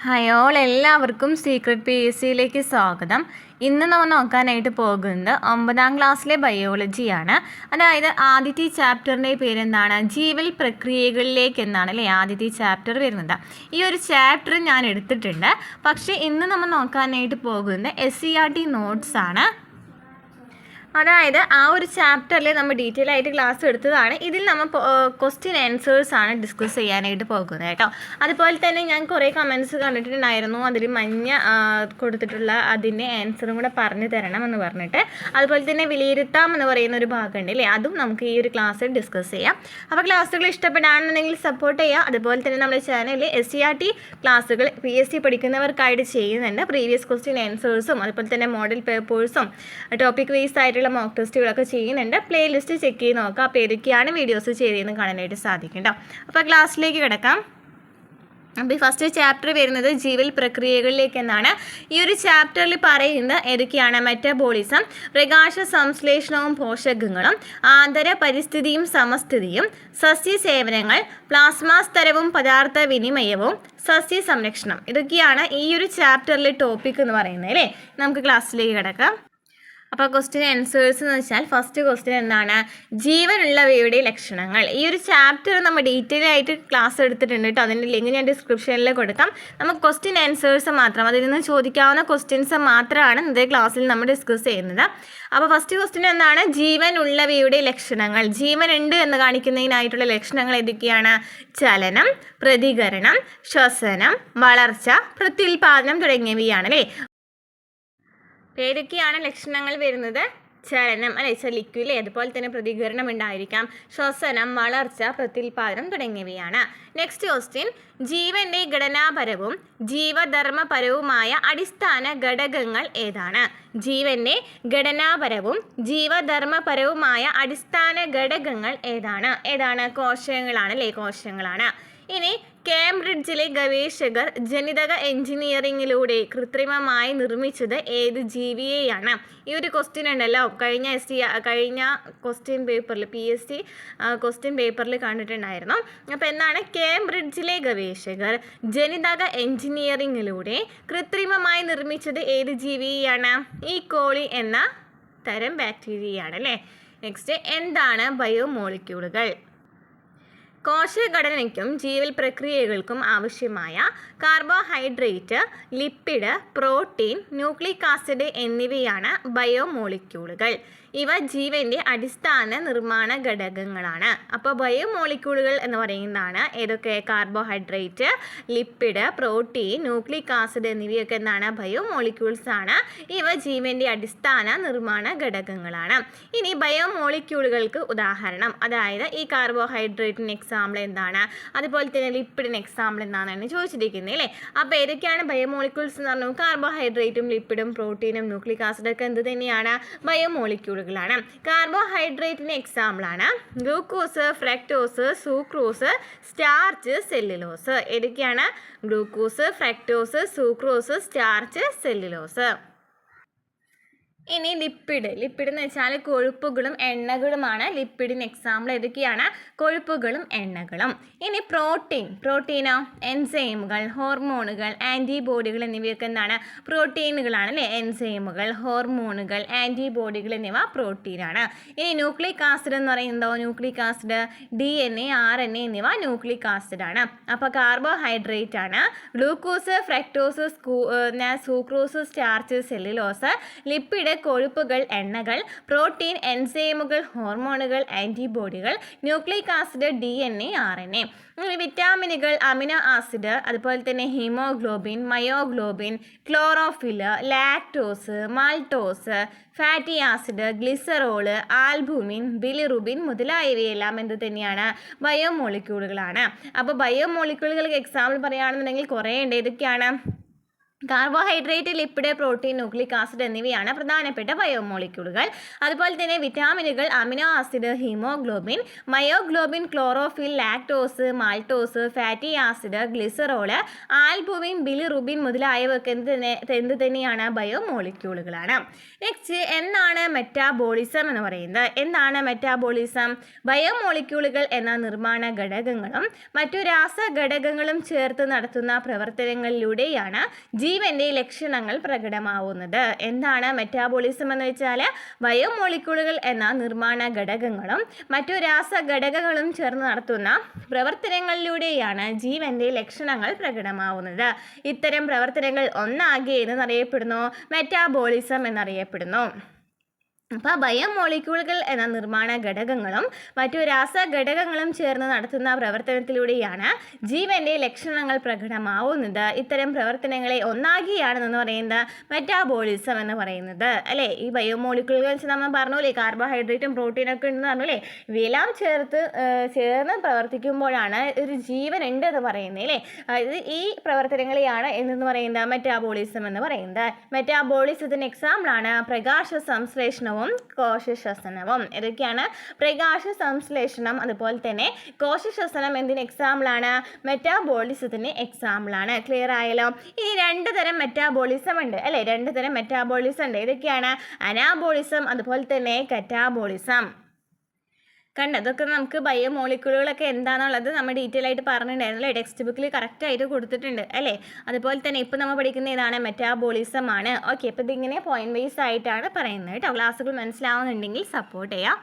Hi all, എല്ലാവർക്കും secret PSCയിലേക്ക് സ്വാഗതം. ഇന്ന് നമ്മൾ നോക്കാനായിട്ട് പോകുന്നത് 9ാം ക്ലാസ്സിലെ ബയോളജിയാണ്. അതായത് ആദ്യത്തെ ചാപ്റ്ററിൻ്റെ പേരെന്താണ്? ജീവൽ പ്രക്രിയകളിലേക്ക് എന്നാണ് അല്ലേ ആദ്യത്തെ ചാപ്റ്റർ വരുന്നത്. ഈ ഒരു ചാപ്റ്റർ ഞാൻ എടുത്തിട്ടുണ്ട്. പക്ഷേ ഇന്ന് നമ്മൾ നോക്കാനായിട്ട് പോകുന്നത് SCERT നോട്ട്സ് ആണ്. അതായത് ആ ഒരു ചാപ്റ്ററിൽ നമ്മൾ ഡീറ്റെയിൽ ആയിട്ട് ക്ലാസ് എടുത്തതാണ്. ഇതിൽ നമ്മൾ ക്വസ്റ്റ്യൻ ആൻസേഴ്സ് ആണ് ഡിസ്കസ് ചെയ്യാനായിട്ട് പോകുന്നത് കേട്ടോ. അതുപോലെ തന്നെ ഞാൻ കുറേ കമൻറ്റ്സ് കണ്ടിട്ടുണ്ടായിരുന്നു, അതിൽ മഞ്ഞ കൊടുത്തിട്ടുള്ള അതിൻ്റെ ആൻസറും കൂടെ പറഞ്ഞു തരണം എന്ന് പറഞ്ഞിട്ട്. അതുപോലെ തന്നെ വിലയിരുത്താം എന്ന് പറയുന്ന ഒരു ഭാഗമുണ്ട് അല്ലേ, അതും നമുക്ക് ഈ ഒരു ക്ലാസ്സിൽ ഡിസ്കസ് ചെയ്യാം. അപ്പോൾ ക്ലാസ്സുകൾ ഇഷ്ടപ്പെടാണെന്നുണ്ടെങ്കിൽ സപ്പോർട്ട് ചെയ്യുക. അതുപോലെ തന്നെ നമ്മുടെ ചാനലിൽ SCERT ക്ലാസ്സുകൾ PSC പഠിക്കുന്നവർക്കായിട്ട് ചെയ്യുന്നുണ്ട്. പ്രീവിയസ് ക്വസ്റ്റ്യൻ ആൻസേഴ്സും അതുപോലെ തന്നെ മോഡൽ പേപ്പേഴ്സും ടോപ്പിക് വൈസ് ആയിട്ടുള്ള മോക്ക് ടെസ്റ്റുകളൊക്കെ ചെയ്യുന്നുണ്ട്. പ്ലേലിസ്റ്റ് ചെക്ക് ചെയ്ത് നോക്കുക. അപ്പോൾ ഏതൊക്കെയാണ് വീഡിയോസ് ചെയ്തതെന്ന് കാണാനായിട്ട് സാധിക്കും കേട്ടോ. അപ്പോൾ ക്ലാസ്സിലേക്ക് കിടക്കാം. അപ്പോൾ ഈ ഫസ്റ്റ് ചാപ്റ്റർ വരുന്നത് ജീവൽ പ്രക്രിയകളിലേക്ക് എന്നാണ്. ഈ ഒരു ചാപ്റ്ററിൽ പറയുന്നത് ഏതൊക്കെയാണ്? മെറ്റബോളിസം, പ്രകാശ സംശ്ലേഷണവും പോഷകങ്ങളും, ആന്തര പരിസ്ഥിതിയും സമസ്ഥിതിയും, സസ്യസേവനങ്ങൾ, പ്ലാസ്മ സ്തരവും പദാർത്ഥ വിനിമയവും, സസ്യ സംരക്ഷണം. ഇതൊക്കെയാണ് ഈ ഒരു ചാപ്റ്ററിലെ ടോപ്പിക് എന്ന് പറയുന്നത് അല്ലേ. നമുക്ക് ക്ലാസ്സിലേക്ക് കിടക്കാം. അപ്പോൾ ക്വസ്റ്റ്യൻ ആൻസേഴ്സ് എന്ന് വെച്ചാൽ ഫസ്റ്റ് ക്വസ്റ്റ്യൻ എന്താണ്? ജീവനുള്ളവയുടെ ലക്ഷണങ്ങൾ. ഈ ഒരു ചാപ്റ്റർ നമ്മൾ ഡീറ്റെയിൽ ആയിട്ട് ക്ലാസ് എടുത്തിട്ടുണ്ട് കേട്ടോ. അതിൻ്റെ ലിങ്ക് ഞാൻ ഡിസ്ക്രിപ്ഷനിൽ കൊടുക്കാം. നമുക്ക് ക്വസ്റ്റ്യൻ ആൻസേഴ്സ് മാത്രം, അതിൽ നിന്ന് ചോദിക്കാവുന്ന ക്വസ്റ്റ്യൻസ് മാത്രമാണ് ഇന്നത്തെ ക്ലാസ്സിൽ നമ്മൾ ഡിസ്കസ് ചെയ്യുന്നത്. അപ്പോൾ ഫസ്റ്റ് ക്വസ്റ്റ്യൻ എന്താണ്? ജീവനുള്ളവയുടെ ലക്ഷണങ്ങൾ. ജീവനുണ്ട് എന്ന് കാണിക്കുന്നതിനായിട്ടുള്ള ലക്ഷണങ്ങൾ ഏതൊക്കെയാണ്? ചലനം, പ്രതികരണം, ശ്വസനം, വളർച്ച, പ്രത്യുൽപാദനം തുടങ്ങിയവയാണ് അല്ലേ. ഏതൊക്കെയാണ് ലക്ഷണങ്ങൾ വരുന്നത്? ചലനം അല്ലെ, ചലിക്കൂലേ. അതുപോലെ തന്നെ പ്രതികരണം ഉണ്ടായിരിക്കാം, ശ്വസനം, വളർച്ച, പ്രത്യുൽപാദനം തുടങ്ങിയവയാണ്. നെക്സ്റ്റ് ക്വസ്റ്റ്യൻ, ജീവന്റെ ഘടനാപരവും ജീവധർമ്മപരവുമായ അടിസ്ഥാന ഘടകങ്ങൾ ഏതാണ്? ജീവന്റെ ഘടനാപരവും ജീവധർമ്മപരവുമായ അടിസ്ഥാന ഘടകങ്ങൾ ഏതാണ്? കോശങ്ങളാണ് അല്ലേ, കോശങ്ങളാണ്. ഇനി കേംബ്രിഡ്ജിലെ ഗവേഷകർ ജനിതക എഞ്ചിനീയറിങ്ങിലൂടെ കൃത്രിമമായി നിർമ്മിച്ചത് ഏത് ജീവിയെയാണ്? ഈ ഒരു ക്വസ്റ്റ്യൻ ഉണ്ടല്ലോ, കഴിഞ്ഞ ക്വസ്റ്റ്യൻ പേപ്പറിൽ PSC ക്വസ്റ്റ്യൻ പേപ്പറിൽ കണ്ടിട്ടുണ്ടായിരുന്നു. അപ്പോൾ എന്താണ്? കേംബ്രിഡ്ജിലെ ഗവേഷകർ ജനിതക എഞ്ചിനീയറിങ്ങിലൂടെ കൃത്രിമമായി നിർമ്മിച്ചത് ഏത് ജീവിയെയാണ്? ഈ കോളി എന്ന തരം ബാക്ടീരിയയാണ് അല്ലേ. നെക്സ്റ്റ്, എന്താണ് ബയോമോളിക്യൂളുകൾ? കോശഘടനയ്ക്കും ജീവൽ പ്രക്രിയകൾക്കും ആവശ്യമായ carbohydrate, lipid, protein, nucleic acid എന്നിവയാണ് ബയോമോളിക്യൂളുകൾ. ഇവ ജീവൻ്റെ അടിസ്ഥാന നിർമ്മാണ ഘടകങ്ങളാണ്. അപ്പോൾ ബയോമോളിക്യൂളുകൾ എന്ന് പറയുന്നതാണ് ഏതൊക്കെ? Carbohydrate, lipid, protein, nucleic acid എന്നിവയൊക്കെ എന്താണ്? ബയോമോളിക്യൂൾസ് ആണ്. ഇവ ജീവൻ്റെ അടിസ്ഥാന നിർമ്മാണ ഘടകങ്ങളാണ്. ഇനി ബയോമോളിക്യൂളുകൾക്ക് ഉദാഹരണം, അതായത് ഈ കാർബോഹൈഡ്രേറ്റിന് എക്സാമ്പിൾ എന്താണ്? അതുപോലെ തന്നെ ലിപ്പിഡിന് എക്സാമ്പിൾ എന്താണെന്ന് ചോദിച്ചിരിക്കുന്നത് അല്ലേ. അപ്പോൾ ഏതൊക്കെയാണ് ബയോമോളിക്യൂൾസ് എന്ന് പറഞ്ഞു? കാർബോഹൈഡ്രേറ്റും ലിപ്പിഡും പ്രോട്ടീനും ന്യൂക്ലിക് ആസിഡൊക്കെ എന്ത് തന്നെയാണ്? ബയോമോളിക്യൂളുകളാണ്. കാർബോഹൈഡ്രേറ്റിന് എക്സാമ്പിളാണ് glucose, fructose, sucrose, starch, cellulose. ഏതൊക്കെയാണ്? Glucose, fructose, sucrose, starch, cellulose. ഇനി ലിപ്പിഡ് എന്ന് വെച്ചാൽ കൊഴുപ്പുകളും എണ്ണകളുമാണ്. ലിപ്പിഡിന് എക്സാമ്പിൾ ഏതൊക്കെയാണ്? കൊഴുപ്പുകളും എണ്ണകളും. ഇനി പ്രോട്ടീനോ? എൻസൈമുകൾ, ഹോർമോണുകൾ, ആൻറ്റിബോഡികൾ എന്നിവയൊക്കെ എന്താണ്? പ്രോട്ടീനുകളാണ് അല്ലേ. എൻസൈമുകൾ, ഹോർമോണുകൾ, ആൻറ്റിബോഡികൾ എന്നിവ പ്രോട്ടീനാണ്. ഇനി ന്യൂക്ലിക് ആസിഡ് എന്ന് പറയുന്നതോ? ന്യൂക്ലിക് ആസിഡ് DNA, RNA എന്നിവ ന്യൂക്ലിക് ആസിഡാണ്. അപ്പോൾ കാർബോഹൈഡ്രേറ്റ് ആണ് glucose, fructose, sucrose, starch, cellulose. Lipid കൊഴുപ്പുകൾ, എണ്ണകൾ. പ്രോട്ടീൻ, എൻസൈമുകൾ, ഹോർമോണുകൾ, ആൻറ്റിബോഡികൾ. Nucleic acid DNA, RNA. വിറ്റാമിനുകൾ, അമിനോ ആസിഡ്, അതുപോലെ തന്നെ haemoglobin, myoglobin, chlorophyll, lactose, maltose, fatty acid, glycerol, albumin, bilirubin മുതലായവയെല്ലാം എന്ത് തന്നെയാണ്? ബയോമോളിക്യൂളുകളാണ്. അപ്പോൾ ബയോമോളിക്യൂളുകൾക്ക് എക്സാമ്പിൾ പറയുകയാണെന്നുണ്ടെങ്കിൽ കുറേ ഉണ്ട്. ഏതൊക്കെയാണ്? Carbohydrate, lipid, protein, nucleic acid എന്നിവയാണ് പ്രധാനപ്പെട്ട ബയോമോളിക്യൂളുകൾ. അതുപോലെ തന്നെ വിറ്റാമിനുകൾ, amino acid, haemoglobin, myoglobin, chlorophyll, lactose, maltose, fatty acid, glycerol, albumin, bilirubin മുതലായവയൊക്കെ എന്ത് തന്നെയാണ്? ബയോമോളിക്യൂളുകളാണ്. നെക്സ്റ്റ്, എന്താണ് മെറ്റാബോളിസം എന്ന് പറയുന്നത്? എന്താണ് മെറ്റാബോളിസം? ബയോമോളിക്യൂളുകൾ എന്ന നിർമ്മാണ ഘടകങ്ങളും മറ്റു രാസഘടകങ്ങളും ചേർത്ത് നടത്തുന്ന പ്രവർത്തനങ്ങളിലൂടെയാണ് ജീവന്റെ ലക്ഷണങ്ങൾ പ്രകടമാവുന്നത്. എന്താണ് മെറ്റാബോളിസം എന്ന് വെച്ചാൽ? ബയോമോളിക്യൂളുകൾ എന്ന നിർമ്മാണ ഘടകങ്ങളും മറ്റു രാസഘടകങ്ങളും ചേർന്ന് നടത്തുന്ന പ്രവർത്തനങ്ങളിലൂടെയാണ് ജീവന്റെ ലക്ഷണങ്ങൾ പ്രകടമാവുന്നത്. ഇത്തരം പ്രവർത്തനങ്ങൾ ഒന്നാകെ എന്നറിയപ്പെടുന്നു മെറ്റാബോളിസം എന്നറിയപ്പെടുന്നു. അപ്പോൾ ബയോമോളിക്യൂളുകൾ എന്ന നിർമ്മാണ ഘടകങ്ങളും മറ്റു രാസഘടകങ്ങളും ചേർന്ന് നടത്തുന്ന പ്രവർത്തനത്തിലൂടെയാണ് ജീവന്റെ ലക്ഷണങ്ങൾ പ്രകടമാവുന്നത്. ഇത്തരം പ്രവർത്തനങ്ങളെ ഒന്നാക്കിയാണെന്ന് പറയുന്നത് മെറ്റാബോളിസം എന്ന് പറയുന്നത് അല്ലേ. ഈ ബയോമോളിക്യൂളുകൾ വെച്ച് നമ്മൾ പറഞ്ഞല്ലേ, കാർബോഹൈഡ്രേറ്റും പ്രോട്ടീനൊക്കെ ഉണ്ടെന്ന് പറഞ്ഞല്ലേ, ഇവയെല്ലാം ചേർന്ന് പ്രവർത്തിക്കുമ്പോഴാണ് ഒരു ജീവൻ ഉണ്ട് എന്ന് പറയുന്നത് അല്ലേ. ഇത് ഈ പ്രവർത്തനങ്ങളെയാണ് എന്ന് പറയുന്നത് മെറ്റാബോളിസം എന്ന് പറയുന്നത്. മെറ്റാബോളിസത്തിന് എക്സാമ്പിളാണ് പ്രകാശ സംശ്ലേഷണവും കോശശ്വസനവും. ഇതൊക്കെയാണ് പ്രകാശ സംശ്ലേഷണം അതുപോലെ തന്നെ കോശശ്വസനം എന്തിന് എക്സാമ്പിളാണ്? മെറ്റാബോളിസത്തിന് എക്സാമ്പിളാണ്. ക്ലിയർ ആയല്ലോ. ഇനി രണ്ട് തരം മെറ്റാബോളിസം ഉണ്ട് അല്ലേ, രണ്ട് തരം മെറ്റാബോളിസം ഉണ്ട്. ഇതൊക്കെയാണ് അനാബോളിസം അതുപോലെ തന്നെ കറ്റാബോളിസം. അതൊക്കെ നമുക്ക് ബയോമോളിക്യൂളുകളൊക്കെ എന്താണെന്നുള്ളത് നമ്മൾ ഡീറ്റെയിൽ ആയിട്ട് പറഞ്ഞിട്ടുണ്ടായിരുന്നു അല്ലേ, ടെക്സ്റ്റ് ബുക്കിൽ കറക്റ്റായിട്ട് കൊടുത്തിട്ടുണ്ട് അല്ലേ. അതുപോലെ തന്നെ ഇപ്പോൾ നമ്മൾ പഠിക്കുന്ന ഏതാണ്? മെറ്റാബോളിസം ആണ്. ഓക്കെ, അപ്പോൾ ഇതിങ്ങനെ പോയിന്റ് വൈസ് ആയിട്ടാണ് പറയുന്നത് കേട്ടോ. ക്ലാസ്സുകൾ മനസ്സിലാവുന്നുണ്ടെങ്കിൽ സപ്പോർട്ട് ചെയ്യാം.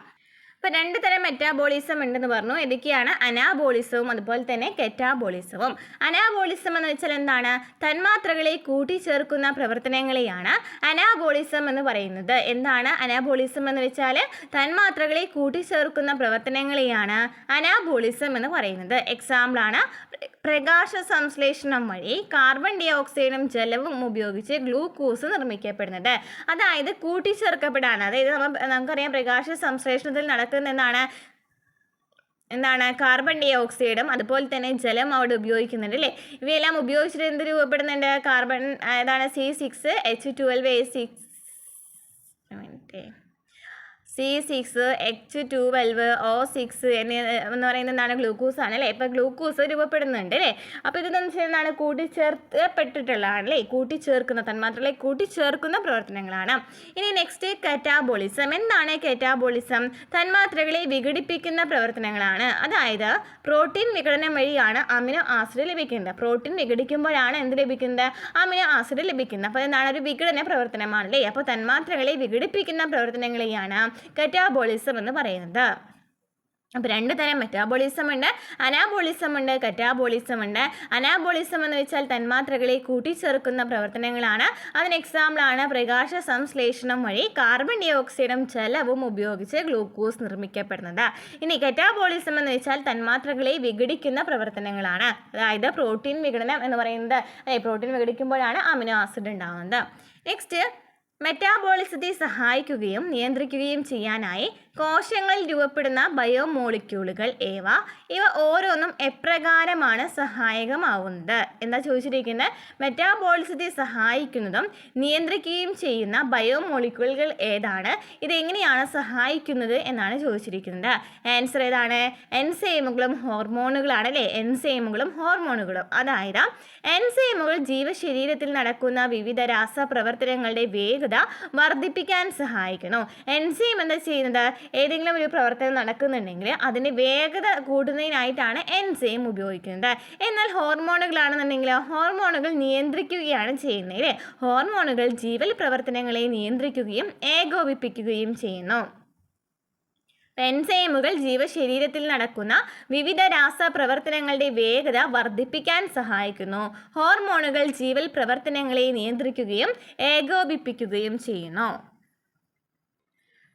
ഇപ്പോൾ രണ്ട് തരം മെറ്റാബോളിസം ഉണ്ടെന്ന് പറഞ്ഞു. ഏതൊക്കെയാണ്? അനാബോളിസവും അതുപോലെ തന്നെ കെറ്റാബോളിസവും. അനാബോളിസം എന്ന് വെച്ചാൽ എന്താണ്? തന്മാത്രകളെ കൂട്ടിച്ചേർക്കുന്ന പ്രവർത്തനങ്ങളെയാണ് അനാബോളിസം എന്ന് പറയുന്നത്. എന്താണ് അനാബോളിസം എന്ന് വെച്ചാൽ? തന്മാത്രകളെ കൂട്ടിച്ചേർക്കുന്ന പ്രവർത്തനങ്ങളെയാണ് അനാബോളിസം എന്ന് പറയുന്നത്. എക്സാമ്പിളാണ് പ്രകാശ സംശ്ലേഷണം വഴി കാർബൺ ഡൈ ഓക്സൈഡും ജലവും ഉപയോഗിച്ച് ഗ്ലൂക്കോസ് നിർമ്മിക്കപ്പെടുന്നത്. അതായത് കൂട്ടിച്ചേർക്കപ്പെടാണ്. അതായത് നമുക്കറിയാം പ്രകാശ സംശ്ലേഷണത്തിൽ നടക്കുന്ന എന്താണ്? കാർബൺ ഡൈ ഓക്സൈഡും അതുപോലെ തന്നെ ജലം അവിടെ ഉപയോഗിക്കുന്നുണ്ട് അല്ലേ. ഇവയെല്ലാം ഉപയോഗിച്ചിട്ട് എന്ത് രൂപപ്പെടുന്നുണ്ട്? കാർബൺ ഏതാണ്? C6H12A6 C6H12O6 എന്ന് പറയുന്നത് എന്താണ്? ഗ്ലൂക്കോസ് ആണ് അല്ലേ. ഇപ്പോൾ ഗ്ലൂക്കോസ് രൂപപ്പെടുന്നുണ്ട് അല്ലേ. അപ്പോൾ ഇതെന്ന് വെച്ചാൽ എന്താണ്? കൂട്ടിച്ചേർക്കപ്പെട്ടിട്ടുള്ളതാണ് അല്ലേ. കൂട്ടിച്ചേർക്കുന്ന തന്മാത്രകളെ കൂട്ടിച്ചേർക്കുന്ന പ്രവർത്തനങ്ങളാണ്. ഇനി നെക്സ്റ്റ് കെറ്റാബോളിസം. എന്താണ് കെറ്റാബോളിസം? തന്മാത്രകളെ വിഘടിപ്പിക്കുന്ന പ്രവർത്തനങ്ങളാണ്. അതായത് പ്രോട്ടീൻ വിഘടനം വഴിയാണ് അമിനോ ആസിഡ് ലഭിക്കുന്നത്. പ്രോട്ടീൻ വിഘടിക്കുമ്പോഴാണ് എന്ത് ലഭിക്കുന്നത്? അമിനോ ആസിഡ് ലഭിക്കുന്നത്. അപ്പോൾ എന്താണ്? ഒരു വിഘടന പ്രവർത്തനമാണ് അല്ലേ. അപ്പോൾ തന്മാത്രകളെ വിഘടിപ്പിക്കുന്ന പ്രവർത്തനങ്ങളെയാണ് കെറ്റാബോളിസം എന്ന് പറയുന്നത്. അപ്പോൾ രണ്ട് തരം മെറ്റാബോളിസം ഉണ്ട്, അനാബോളിസം ഉണ്ട്, കെറ്റാബോളിസം ഉണ്ട്. അനാബോളിസം എന്ന് വെച്ചാൽ തന്മാത്രകളെ കൂട്ടിച്ചേർക്കുന്ന പ്രവർത്തനങ്ങളാണ്. അതിന് എക്സാമ്പിളാണ് പ്രകാശ സംശ്ലേഷണം വഴി കാർബൺ ഡൈ ഓക്സൈഡും ജലവും ഉപയോഗിച്ച് ഗ്ലൂക്കോസ് നിർമ്മിക്കപ്പെടുന്നത്. ഇനി കെറ്റാബോളിസം എന്ന് വെച്ചാൽ തന്മാത്രകളെ വിഘടിക്കുന്ന പ്രവർത്തനങ്ങളാണ്. അതായത് പ്രോട്ടീൻ വിഘടനം എന്ന് പറയുന്നത് പ്രോട്ടീൻ വിഘടിക്കുമ്പോഴാണ് അമിനോ ആസിഡ് ഉണ്ടാകുന്നത്. നെക്സ്റ്റ്, മെറ്റാബോളിസത്തെ സഹായിക്കുകയും നിയന്ത്രിക്കുകയും ചെയ്യാനായി കോശങ്ങളിൽ രൂപപ്പെടുന്ന ബയോമോളിക്യൂളുകൾ ഇവ ഓരോന്നും എപ്രകാരമാണ് സഹായകമാവുന്നത്? എന്താ ചോദിച്ചിരിക്കുന്നത്? മെറ്റാബോളിസത്തെ സഹായിക്കുന്നതും നിയന്ത്രിക്കുകയും ചെയ്യുന്ന ബയോമോളിക്യൂളുകൾ ഏതാണ്? ഇതെങ്ങനെയാണ് സഹായിക്കുന്നത് എന്നാണ് ചോദിച്ചിരിക്കുന്നത്. ആൻസർ ഏതാണ്? എൻസൈമുകളും ഹോർമോണുകളാണ് അല്ലേ. എൻസൈമുകളും ഹോർമോണുകളും. അതായത് എൻസൈമുകൾ ജീവശരീരത്തിൽ നടക്കുന്ന വിവിധ രാസപ്രവർത്തനങ്ങളുടെ വേഗത വർദ്ധിപ്പിക്കാൻ സഹായിക്കുന്നു. എൻസൈം എന്താ ചെയ്യുന്നത്? ഏതെങ്കിലും ഒരു പ്രവർത്തനം നടക്കുന്നുണ്ടെങ്കിൽ അതിൻ്റെ വേഗത കൂടുന്നതിനായിട്ടാണ് എൻസൈം ഉപയോഗിക്കുന്നത്. എന്നാൽ ഹോർമോണുകളാണെന്നുണ്ടെങ്കിൽ ഹോർമോണുകൾ നിയന്ത്രിക്കുകയാണ് ചെയ്യുന്നത്. ഹോർമോണുകൾ ജീവൽ പ്രവർത്തനങ്ങളെ നിയന്ത്രിക്കുകയും ഏകോപിപ്പിക്കുകയും ചെയ്യുന്നു. എൻസൈമുകൾ ജീവശരീരത്തിൽ നടക്കുന്ന വിവിധ രാസപ്രവർത്തനങ്ങളുടെ വേഗത വർദ്ധിപ്പിക്കാൻ സഹായിക്കുന്നു. ഹോർമോണുകൾ ജീവൽ പ്രവർത്തനങ്ങളെ നിയന്ത്രിക്കുകയും ഏകോപിപ്പിക്കുകയും ചെയ്യുന്നു.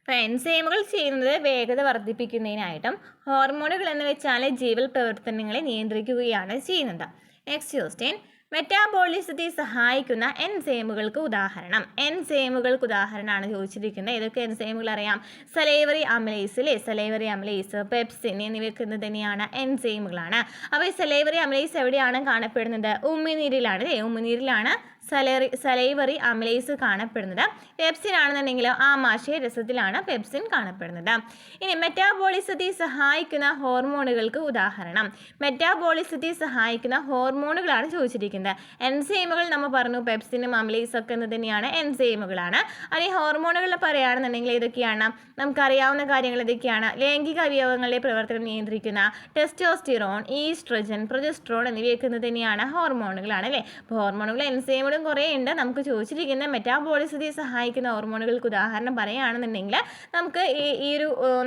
അപ്പോൾ എൻസൈമുകൾ ചെയ്യുന്നത് വേഗത വർദ്ധിപ്പിക്കുന്നതിനായിട്ടും ഹോർമോണുകൾ എന്ന് വെച്ചാൽ ജീവൽ പ്രവർത്തനങ്ങളെ നിയന്ത്രിക്കുകയാണ് ചെയ്യുന്നത്. നെക്സ്റ്റ് ക്വസ്റ്റ്യൻ, മെറ്റാബോളിസത്തെ സഹായിക്കുന്ന എൻസൈമുകൾക്ക് ഉദാഹരണം. എൻസൈമുകൾക്ക് ഉദാഹരണമാണ് ചോദിച്ചിരിക്കുന്നത്. ഏതൊക്കെ എൻസൈമുകൾ അറിയാം? സലൈവറി അമിലേസ് അല്ലേ. സലൈവറി അമിലേസ്, പെപ്സിൻ എന്നിവയൊക്കെ തന്നെയാണ് എൻസൈമുകളാണ്. അപ്പോൾ ഈ സലൈവറി അമിലേസ് എവിടെയാണ് കാണപ്പെടുന്നത്? ഉമിനീരിലാണ് അല്ലേ. ഉമിനീരിലാണ് സലൈവറി അമിലേസ് കാണപ്പെടുന്നത്. പെപ്സിൻ ആണെന്നുണ്ടെങ്കിൽ ആമാശയ രസത്തിലാണ് പെപ്സിൻ കാണപ്പെടുന്നത്. ഇനി മെറ്റാബോളിസത്തെ സഹായിക്കുന്ന ഹോർമോണുകൾക്ക് ഉദാഹരണം. മെറ്റാബോളിസത്തെ സഹായിക്കുന്ന ഹോർമോണുകളാണ് ചോദിച്ചിരിക്കുന്നത്. എൻസൈമുകൾ നമ്മൾ പറഞ്ഞു, പെപ്സിനും അമിലേസും ഒക്കെ എന്ന് തന്നെയാണ് എൻസൈമുകളാണ്. അത് ഹോർമോണുകൾ പറയുകയാണെന്നുണ്ടെങ്കിൽ ഏതൊക്കെയാണ്? നമുക്കറിയാവുന്ന കാര്യങ്ങൾ ഏതൊക്കെയാണ്? ലൈംഗിക അവയവങ്ങളുടെ പ്രവർത്തനം നിയന്ത്രിക്കുന്ന ടെസ്റ്റോസ്റ്റിറോൺ, ഈസ്ട്രജൻ, പ്രൊജസ്ട്രോൺ എന്നിവയൊക്കെ തന്നെയാണ് ഹോർമോണുകളാണ് അല്ലേ. അപ്പോൾ ഹോർമോണുകൾ എൻസൈമുകളും കുറേ ഉണ്ട്. നമുക്ക് ചോദിച്ചിരിക്കുന്ന മെറ്റാബോളിസത്തെ സഹായിക്കുന്ന ഹോർമോണുകൾക്ക് ഉദാഹരണം പറയുകയാണെന്നുണ്ടെങ്കിൽ നമുക്ക്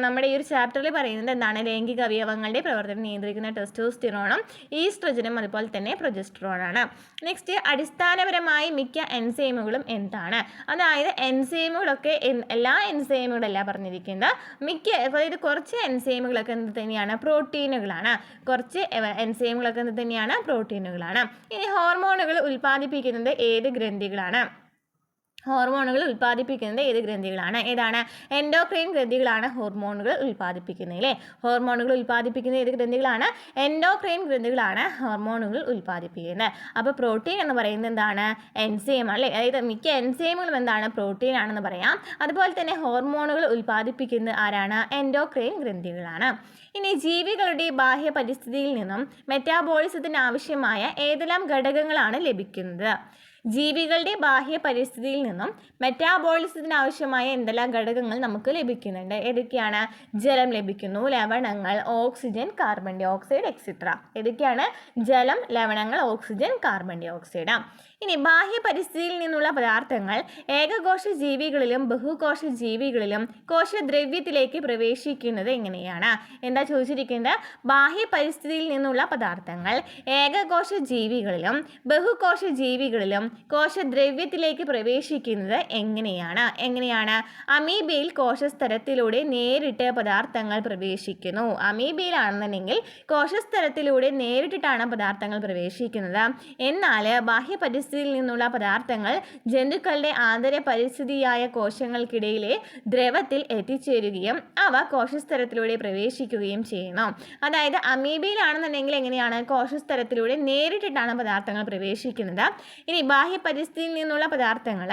നമ്മുടെ ഈ ഒരു ചാപ്റ്ററിൽ പറയുന്നത് എന്താണ്? ലൈംഗിക അവയവങ്ങളുടെ പ്രവർത്തനം നിയന്ത്രിക്കുന്ന ടെസ്റ്റോസ്റ്റിറോണും ഈസ്ട്രജനും അതുപോലെ തന്നെ പ്രൊജസ്ട്രോണാണ്. നെക്സ്റ്റ്, അടിസ്ഥാനപരമായി മിക്ക എൻസൈമുകളും എന്താണ്? അതായത് എൻസൈമുകളൊക്കെ എല്ലാ എൻസൈമുകളല്ല പറഞ്ഞിരിക്കുന്നത്, അതായത് കുറച്ച് എൻസൈമുകളൊക്കെ എന്ത് തന്നെയാണ്? പ്രോട്ടീനുകളാണ്. കുറച്ച് എൻസൈമുകളൊക്കെ എന്ത് തന്നെയാണ്? പ്രോട്ടീനുകളാണ്. ഇനി ഹോർമോണുകൾ ഉൽപ്പാദിപ്പിക്കുന്നത് ഏത് ഗ്രന്ഥികളാണ്? ഏതാണ്? എൻഡോക്രൈൻ ഗ്രന്ഥികളാണ് ഹോർമോണുകൾ ഉൽപ്പാദിപ്പിക്കുന്നത് അല്ലേ. ഹോർമോണുകൾ ഉൽപ്പാദിപ്പിക്കുന്ന ഏത് ഗ്രന്ഥികളാണ്? എൻഡോക്രൈൻ ഗ്രന്ഥികളാണ് ഹോർമോണുകൾ ഉൽപ്പാദിപ്പിക്കുന്നത്. അപ്പോൾ പ്രോട്ടീൻ എന്ന് പറയുന്നത് എന്താണ്? എൻസൈം അല്ലേ. അതായത് മിക്ക എൻസൈമുകളും എന്താണ്? പ്രോട്ടീൻ ആണെന്ന് പറയാം. അതുപോലെ തന്നെ ഹോർമോണുകൾ ഉൽപ്പാദിപ്പിക്കുന്നത് ആരാണ്? എൻഡോക്രൈൻ ഗ്രന്ഥികളാണ്. ഇനി ജീവികളുടെ ബാഹ്യ പരിസ്ഥിതിയിൽ നിന്നും മെറ്റാബോളിസത്തിന് ആവശ്യമായ ഏതെല്ലാം ഘടകങ്ങളാണ് ലഭിക്കുന്നത്? ജീവികളുടെ ബാഹ്യ പരിസ്ഥിതിയിൽ നിന്നും മെറ്റാബോളിസത്തിന് ആവശ്യമായ എന്തെല്ലാം ഘടകങ്ങൾ നമുക്ക് ലഭിക്കുന്നുണ്ട്? ഏതൊക്കെയാണ്? ജലം ലഭിക്കുന്നു, ലവണങ്ങൾ, oxygen, carbon dioxide et cetera. ഏതൊക്കെയാണ്? ജലം, ലവണങ്ങൾ, ഓക്സിജൻ, കാർബൺ ഡൈ ഓക്സൈഡ്. ഇനി ബാഹ്യ പരിസ്ഥിതിയിൽ നിന്നുള്ള പദാർത്ഥങ്ങൾ ഏകകോശ ജീവികളിലും ബഹുകോശ ജീവികളിലും കോശദ്രവ്യത്തിലേക്ക് പ്രവേശിക്കുന്നത് എങ്ങനെയാണ്? എന്താ ചോദിച്ചിരിക്കുന്നത്? ബാഹ്യ പരിസ്ഥിതിയിൽ നിന്നുള്ള പദാർത്ഥങ്ങൾ ഏകകോശ ജീവികളിലും ബഹുകോശ ജീവികളിലും കോശദ്രവ്യത്തിലേക്ക് പ്രവേശിക്കുന്നത് എങ്ങനെയാണ്? അമീബയിൽ കോശസ്തരത്തിലൂടെ നേരിട്ട് പദാർത്ഥങ്ങൾ പ്രവേശിക്കുന്നു. അമീബയിലാണെന്നുണ്ടെങ്കിൽ കോശസ്തരത്തിലൂടെ നേരിട്ടിട്ടാണ് പദാർത്ഥങ്ങൾ പ്രവേശിക്കുന്നത്. എന്നാൽ ബാഹ്യ പരിസ്ഥിതിയിൽ നിന്നുള്ള പദാർത്ഥങ്ങൾ ജന്തുക്കളുടെ ആന്തര പരിസ്ഥിതിയായ കോശങ്ങൾക്കിടയിലെ ദ്രവത്തിൽ എത്തിച്ചേരുകയും അവ കോശസ്തരത്തിലൂടെ പ്രവേശിക്കുകയും ചെയ്യുന്നു. അതായത് അമീബയിലാണെന്നുണ്ടെങ്കിൽ എങ്ങനെയാണ്? കോശസ്തരത്തിലൂടെ നേരിട്ടിട്ടാണ് പദാർത്ഥങ്ങൾ പ്രവേശിക്കുന്നത്. ഇനി ബാഹ്യ പരിസ്ഥിതിയിൽ നിന്നുള്ള പദാർത്ഥങ്ങൾ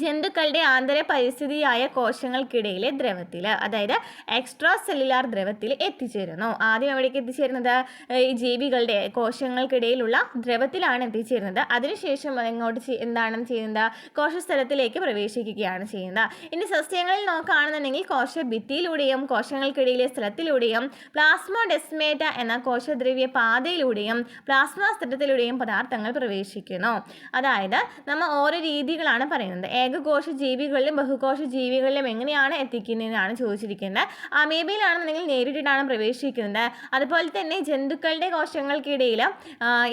ജന്തുക്കളുടെ ആന്തര പരിസ്ഥിതിയായ കോശങ്ങൾക്കിടയിലെ ദ്രവത്തിൽ, അതായത് എക്സ്ട്രാ സെല്ലുലാർ ദ്രവത്തിൽ എത്തിച്ചേരുന്നു. ആദ്യം എവിടേക്ക് എത്തിച്ചേരുന്നത്? ഈ ജീവികളുടെ കോശങ്ങൾക്കിടയിലുള്ള ദ്രവത്തിലാണ് എത്തിച്ചേരുന്നത്. അതിനുശേഷം എങ്ങോട്ട് എന്താണ് ചെയ്യുന്നത്? കോശസ്ഥലത്തിലേക്ക് പ്രവേശിക്കുകയാണ് ചെയ്യുന്നത്. ഇനി സസ്യങ്ങളിൽ നോക്കുകയാണെന്നുണ്ടെങ്കിൽ കോശഭിത്തിയിലൂടെയും കോശങ്ങൾക്കിടയിലെ സ്ഥലത്തിലൂടെയും പ്ലാസ്മോഡെസ്മേറ്റ എന്ന കോശദ്രവ്യ പാതയിലൂടെയും പ്ലാസ്മാസ്തരത്തിലൂടെയും പദാർത്ഥങ്ങൾ പ്രവേശിക്കുന്നു. അതായത് നമ്മൾ ഓരോ രീതികളാണ് പറയുന്നത്. ഏകകോശ ജീവികളിലും ബഹുകോശ ജീവികളിലും എങ്ങനെയാണ് എത്തിക്കുന്നതെന്നാണ് ചോദിച്ചിരിക്കുന്നത്. അമീബയിലാണെന്നുണ്ടെങ്കിൽ നേരിട്ടിട്ടാണ് പ്രവേശിക്കുന്നത്. അതുപോലെ തന്നെ ജന്തുക്കളുടെ കോശങ്ങൾക്കിടയിൽ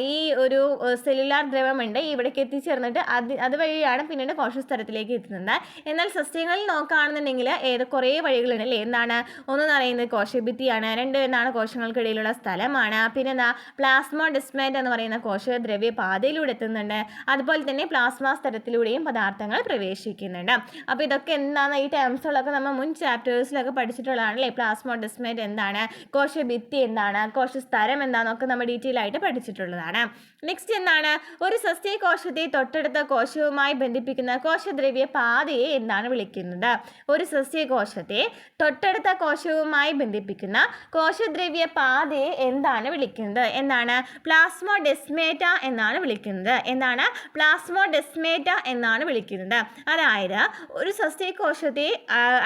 ഈ ഒരു സെല്ലുലാർ ദ്രവമുണ്ട്, ഇവിടേക്ക് എത്തിച്ചേർന്നിട്ട് അതുവഴിയാണ് പിന്നീട് കോശസ്തരത്തിലേക്ക് എത്തുന്നത്. എന്നാൽ സസ്യങ്ങളിൽ നോക്കുകയാണെന്നുണ്ടെങ്കിൽ കുറേ വഴികളുണ്ട് അല്ലേ. എന്താണ്? ഒന്ന് പറയുന്നത് കോശഭിത്തിയാണ്, രണ്ട് എന്താണ്? കോശങ്ങൾക്കിടയിലുള്ള സ്ഥലമാണ്, പിന്നെ എന്താ? പ്ലാസ്മോഡെസ്മേറ്റ എന്ന് പറയുന്ന കോശദ്രവ്യ പാതയിലൂടെ എത്തുന്നുണ്ട്. അതുപോലെ തന്നെ പ്ലാസ്മ സ്തരത്തിലൂടെയും പദാർത്ഥങ്ങൾ പ്രവേശിക്കുന്നുണ്ട്. അപ്പോൾ ഇതൊക്കെ എന്താണ്? ഈ ടേംസുകളൊക്കെ നമ്മൾ മുൻ ചാപ്റ്റേഴ്സിലൊക്കെ പഠിച്ചിട്ടുള്ളതാണ് അല്ലേ. പ്ലാസ്മോഡെസ്മേറ്റ് എന്താണ്? കോശഭിത്തി എന്താണ്? കോശസ്തരം എന്താണെന്നൊക്കെ നമ്മൾ ഡീറ്റെയിൽ ആയിട്ട് പഠിച്ചിട്ടുള്ളതാണ്. നെക്സ്റ്റ് എന്താണ്? ഒരു സസ്യകോശത്തെ തൊട്ടടുത്ത കോശവുമായി ബന്ധിപ്പിക്കുന്ന കോശദ്രവ്യ പാതയെ എന്താണ് വിളിക്കുന്നത്? ഒരു സസ്യകോശത്തെ തൊട്ടടുത്ത കോശവുമായി ബന്ധിപ്പിക്കുന്ന കോശദ്രവ്യ പാതയെ എന്താണ് വിളിക്കുന്നത്? പ്ലാസ്മോഡെസ്മേറ്റ എന്നാണ് വിളിക്കുന്നത്. പ്ലാസ്മോഡെസ്മേറ്റ എന്നാണ് വിളിക്കുന്നത്. അതായത് ഒരു സസ്യകോശത്തെ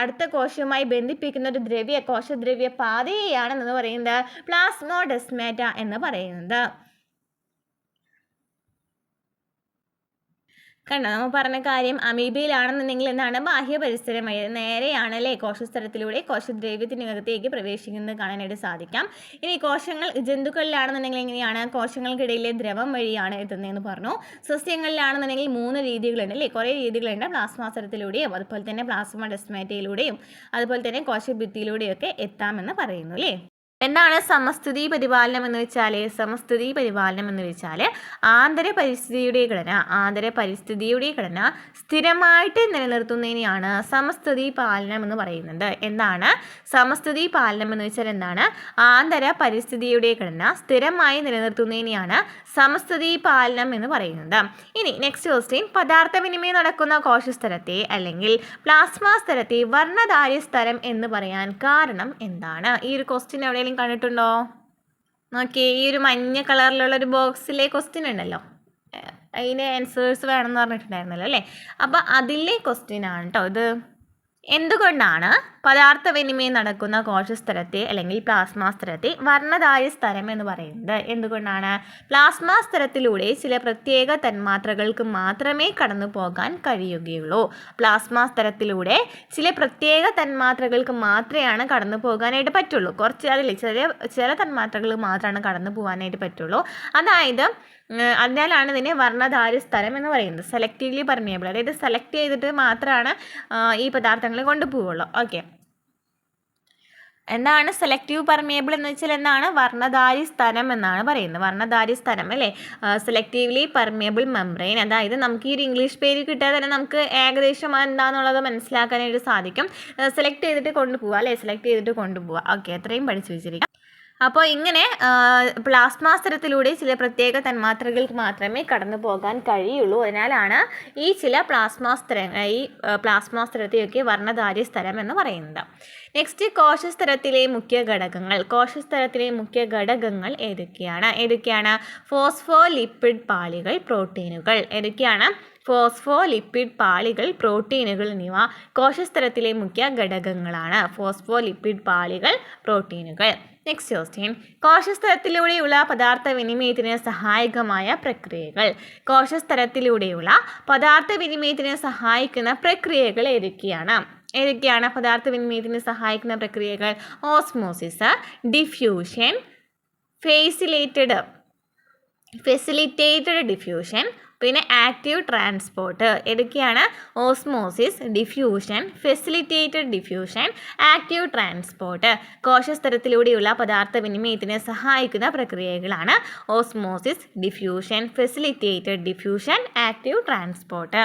അടുത്ത കോശവുമായി ബന്ധിപ്പിക്കുന്ന ഒരു കോശദ്രവ്യ പാതയെയാണ് എന്ന് പറയുന്നത് പ്ലാസ്മോഡെസ്മേറ്റ എന്ന് പറയുന്നത്. കണ്ടോ, നമ്മൾ പറഞ്ഞ കാര്യം അമീബയിലാണെന്നുണ്ടെങ്കിൽ എന്താണ്? ബാഹ്യ പരിസരം നേരെയാണല്ലേ കോശസ്തരത്തിലൂടെ കോശദ്രവ്യത്തിനകത്തേക്ക് പ്രവേശിക്കുന്നത് കാണാനായിട്ട് സാധിക്കാം. ഇനി ജന്തുക്കളിലാണെന്നുണ്ടെങ്കിൽ എങ്ങനെയാണ്? കോശങ്ങൾക്കിടയിലെ ദ്രവം വഴിയാണ് എത്തുന്നതെന്ന് പറഞ്ഞു. സസ്യങ്ങളിലാണെന്നുണ്ടെങ്കിൽ 3 രീതികളുണ്ട് അല്ലേ. കുറേ രീതികളുണ്ട്. പ്ലാസ്മാസ്തരത്തിലൂടെയും അതുപോലെ തന്നെ പ്ലാസ്മോഡെസ്മേറ്റയിലൂടെയും അതുപോലെ തന്നെ കോശഭിത്തിയിലൂടെയൊക്കെ എത്താമെന്ന് പറയുന്നു അല്ലേ. എന്താണ് സമസ്ഥിതി പരിപാലനം എന്ന് വെച്ചാൽ? സമസ്ഥിതി പരിപാലനം എന്ന് വെച്ചാൽ ആന്തര പരിസ്ഥിതിയുടെ ഘടന സ്ഥിരമായിട്ട് നിലനിർത്തുന്നതിനെയാണ് സമസ്ഥിതി പാലനം എന്ന് പറയുന്നത്. എന്താണ് സമസ്ഥിതി പാലനം എന്ന് വെച്ചാൽ? എന്താണ് ആന്തര പരിസ്ഥിതിയുടെ ഘടന സ്ഥിരമായി നിലനിർത്തുന്നതിനെയാണ് സമസ്ഥിതി പാലനം എന്ന് പറയുന്നത്. ഇനി നെക്സ്റ്റ് ക്വസ്റ്റ്യൻ, പദാർത്ഥ വിനിമയം നടക്കുന്ന കോശസ്തരത്തെ അല്ലെങ്കിൽ പ്ലാസ്മ സ്ഥലത്തെ വർണ്ണധാര്യ സ്ഥലം എന്ന് പറയാൻ കാരണം എന്താണ്? ഈ ഒരു ക്വസ്റ്റ്യൻ എവിടെയെങ്കിലും കണ്ടിട്ടുണ്ടോ? നോക്കിയേ, ഈ ഒരു മഞ്ഞ കളറിലുള്ള ഒരു ബോക്സിലെ ക്വസ്റ്റ്യൻ ഉണ്ടല്ലോ, അതിന് ആൻസേഴ്സ് വേണമെന്ന് പറഞ്ഞിട്ടുണ്ടായിരുന്നല്ലോ അല്ലേ? അപ്പോൾ അതിലെ ക്വസ്റ്റ്യൻ ആണ് കേട്ടോ ഇത്. എന്തുകൊണ്ടാണ് പദാർത്ഥ വിനിമയം നടക്കുന്ന കോശസ്തരത്തെ അല്ലെങ്കിൽ പ്ലാസ്മ സ്ഥലത്തെ വർണ്ണധാര്യ സ്ഥലം എന്ന് പറയുന്നത്? എന്തുകൊണ്ടാണ്? പ്ലാസ്മ സ്ഥലത്തിലൂടെ ചില പ്രത്യേക തന്മാത്രകൾക്ക് മാത്രമേ കടന്നു പോകാൻ കഴിയുകയുള്ളൂ. പ്ലാസ്മ സ്ഥലത്തിലൂടെ ചില പ്രത്യേക തന്മാത്രകൾക്ക് മാത്രമാണ് കടന്നു പോകാനായിട്ട് പറ്റുള്ളൂ. അതിൽ ചില തന്മാത്രകൾ മാത്രമാണ് കടന്നു പോകാനായിട്ട് പറ്റുള്ളൂ. അതിനാലാണ് ഇതിനെ വർണ്ണധാര്യ സ്ഥലം എന്ന് പറയുന്നത്. സെലക്റ്റീവ്ലി പെർമിയബിൾ, അതായത് സെലക്ട് ചെയ്തിട്ട് മാത്രമാണ് ഈ പദാർത്ഥങ്ങൾ കൊണ്ടുപോവുള്ളൂ. ഓക്കെ, എന്താണ് സെലക്റ്റീവ് പെർമിയബിൾ എന്ന് വെച്ചാൽ? എന്താണ് വർണ്ണധാരി സ്ഥലം എന്നാണ് പറയുന്നത്. വർണ്ണധാരി സ്ഥലം അല്ലേ, സെലക്റ്റീവ്ലി പെർമിയബിൾ മെംബ്രെയിൻ. അതായത് നമുക്ക് ഈ ഒരു ഇംഗ്ലീഷ് പേര് കിട്ടാതെ തന്നെ നമുക്ക് ഏകദേശം എന്താണെന്നുള്ളത് മനസ്സിലാക്കാനായിട്ട് സാധിക്കും. സെലക്ട് ചെയ്തിട്ട് കൊണ്ടുപോവുക അല്ലേ, സെലക്ട് ചെയ്തിട്ട് കൊണ്ടുപോവുക. ഓക്കെ, അത്രയും പഠിച്ചു വെച്ചിരിക്കാം. അപ്പോൾ ഇങ്ങനെ പ്ലാസ്മ സ്ഥലത്തിലൂടെ ചില പ്രത്യേക തന്മാത്രകൾക്ക് മാത്രമേ കടന്നു പോകാൻ കഴിയുള്ളൂ. അതിനാലാണ് ഈ പ്ലാസ്മ സ്ഥലത്തെയൊക്കെ വർണ്ണധാര്യ സ്ഥലം എന്ന് പറയുന്നത്. നെക്സ്റ്റ്, കോശസ്തരത്തിലെ മുഖ്യ ഘടകങ്ങൾ ഏതൊക്കെയാണ്? ഫോസ്ഫോലിപ്പിഡ് പാളികൾ, പ്രോട്ടീനുകൾ. ഏതൊക്കെയാണ്? ഫോസ്ഫോലിപ്പിഡ് പാളികൾ, പ്രോട്ടീനുകൾ എന്നിവ കോശസ്തരത്തിലെ മുഖ്യ ഘടകങ്ങളാണ്. ഫോസ്ഫോലിപ്പിഡ് പാളികൾ, പ്രോട്ടീനുകൾ. നെക്സ്റ്റ് ക്വസ്റ്റ്യൻ, കോശസ്തരത്തിലൂടെയുള്ള പദാർത്ഥ വിനിമയത്തിന് സഹായകമായ പ്രക്രിയകൾ. കോശസ്തരത്തിലൂടെയുള്ള പദാർത്ഥ വിനിമയത്തിന് സഹായിക്കുന്ന പ്രക്രിയകൾ ഏതൊക്കെയാണ്? പദാർത്ഥ വിനിമയത്തിന് സഹായിക്കുന്ന പ്രക്രിയകൾ? ഓസ്മോസിസ്, ഡിഫ്യൂഷൻ, ഫെസിലിറ്റേറ്റഡ് ഡിഫ്യൂഷൻ, പിന്നെ ആക്റ്റീവ് ട്രാൻസ്പോർട്ട്. ഏതൊക്കെയാണ്? Osmosis, diffusion, facilitated diffusion, active transport. കോശസ്തരത്തിലൂടെയുള്ള പദാർത്ഥ വിനിമയത്തിന് സഹായിക്കുന്ന പ്രക്രിയകളാണ് osmosis, diffusion, facilitated diffusion, active transport.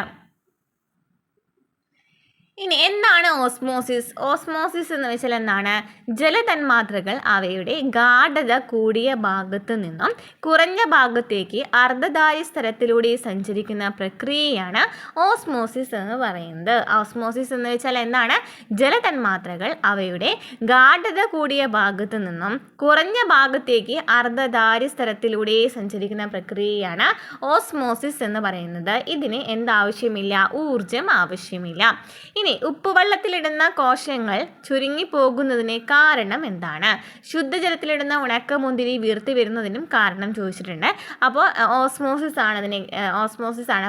ഇനി എന്താണ് ഓസ്മോസിസ്? ഓസ്മോസിസ് എന്ന് വെച്ചാൽ എന്താണ്? ജലതന്മാത്രകൾ അവയുടെ ഗാഢത കൂടിയ ഭാഗത്തു നിന്നും കുറഞ്ഞ ഭാഗത്തേക്ക് അർദ്ധധാര്യ സ്ഥലത്തിലൂടെ സഞ്ചരിക്കുന്ന പ്രക്രിയയാണ് ഓസ്മോസിസ് എന്ന് പറയുന്നത്. ഓസ്മോസിസ് എന്ന് വെച്ചാൽ എന്താണ്? ജലതന്മാത്രകൾ അവയുടെ ഗാഢത കൂടിയ ഭാഗത്തു നിന്നും കുറഞ്ഞ ഭാഗത്തേക്ക് അർദ്ധധാര്യ സ്ഥലത്തിലൂടെ സഞ്ചരിക്കുന്ന പ്രക്രിയയാണ് ഓസ്മോസിസ് എന്ന് പറയുന്നത്. ഇതിന് എന്താവശ്യമില്ല? ഊർജം ആവശ്യമില്ല. ഇനി ഉപ്പുവെള്ളത്തിലിടുന്ന കോശങ്ങൾ ചുരുങ്ങിപ്പോകുന്നതിന് കാരണം എന്താണ്? ശുദ്ധജലത്തിലിടുന്ന ഉണക്കമുന്തിരി വീർത്തി വരുന്നതിനും കാരണം ചോദിച്ചിട്ടുണ്ട്. അപ്പോൾ ഓസ്മോസിസ് ആണ്.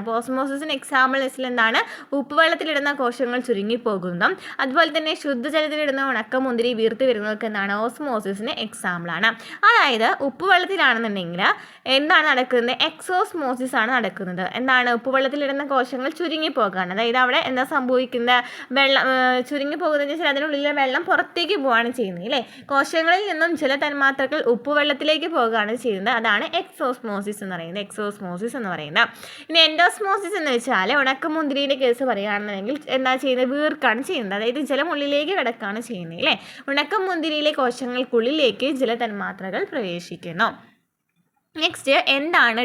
അപ്പോൾ ഓസ്മോസിസിന് എക്സാമ്പിൾ ലിസ്റ്റിൽ എന്താണ്? ഉപ്പുവെള്ളത്തിലിടുന്ന കോശങ്ങൾ ചുരുങ്ങിപ്പോകുന്നതും അതുപോലെ തന്നെ ശുദ്ധജലത്തിലിടുന്ന ഉണക്കമുന്തിരി വീർത്തി വരുന്നതൊക്കെ എന്താണ്? ഓസ്മോസിസിന് എക്സാമ്പിളാണ്. അതായത് ഉപ്പുവെള്ളത്തിലാണെന്നുണ്ടെങ്കിൽ എന്താണ് നടക്കുന്നത്? എക്സോസ്മോസിസ് ആണ് നടക്കുന്നത്. എന്താണ്? ഉപ്പുവെള്ളത്തിലിടുന്ന കോശങ്ങൾ ചുരുങ്ങിപ്പോകാണ്. അതായത് അവിടെ എന്താ സംഭവിക്കുന്നത്? വെള്ളം ചുരുങ്ങി പോകുന്നതെന്ന് വെച്ചാൽ അതിനുള്ളിലെ വെള്ളം പുറത്തേക്ക് പോവുകയാണ് ചെയ്യുന്നത് അല്ലേ? കോശങ്ങളിൽ നിന്നും ചില തന്മാത്രകൾ ഉപ്പുവെള്ളത്തിലേക്ക് പോകുകയാണ് ചെയ്യുന്നത്. അതാണ് എക്സോസ്മോസിസ് എന്ന് പറയുന്നത്. ഇനി എൻഡോസ്മോസിസ് എന്ന് വെച്ചാൽ ഉണക്കമുന്തിരിയുടെ കേസ് പറയുകയാണെന്നുണ്ടെങ്കിൽ എന്താ ചെയ്യുന്നത്? വീർക്കാണ് ചെയ്യുന്നത്. അതായത് ജലം ഉള്ളിലേക്ക് കിടക്കുകയാണ് ചെയ്യുന്നത് അല്ലേ? ഉണക്കമുന്തിരിയിലെ കോശങ്ങൾക്കുള്ളിലേക്ക് ജലതന്മാത്രകൾ പ്രവേശിക്കുന്നു. നെക്സ്റ്റ്, എന്താണ്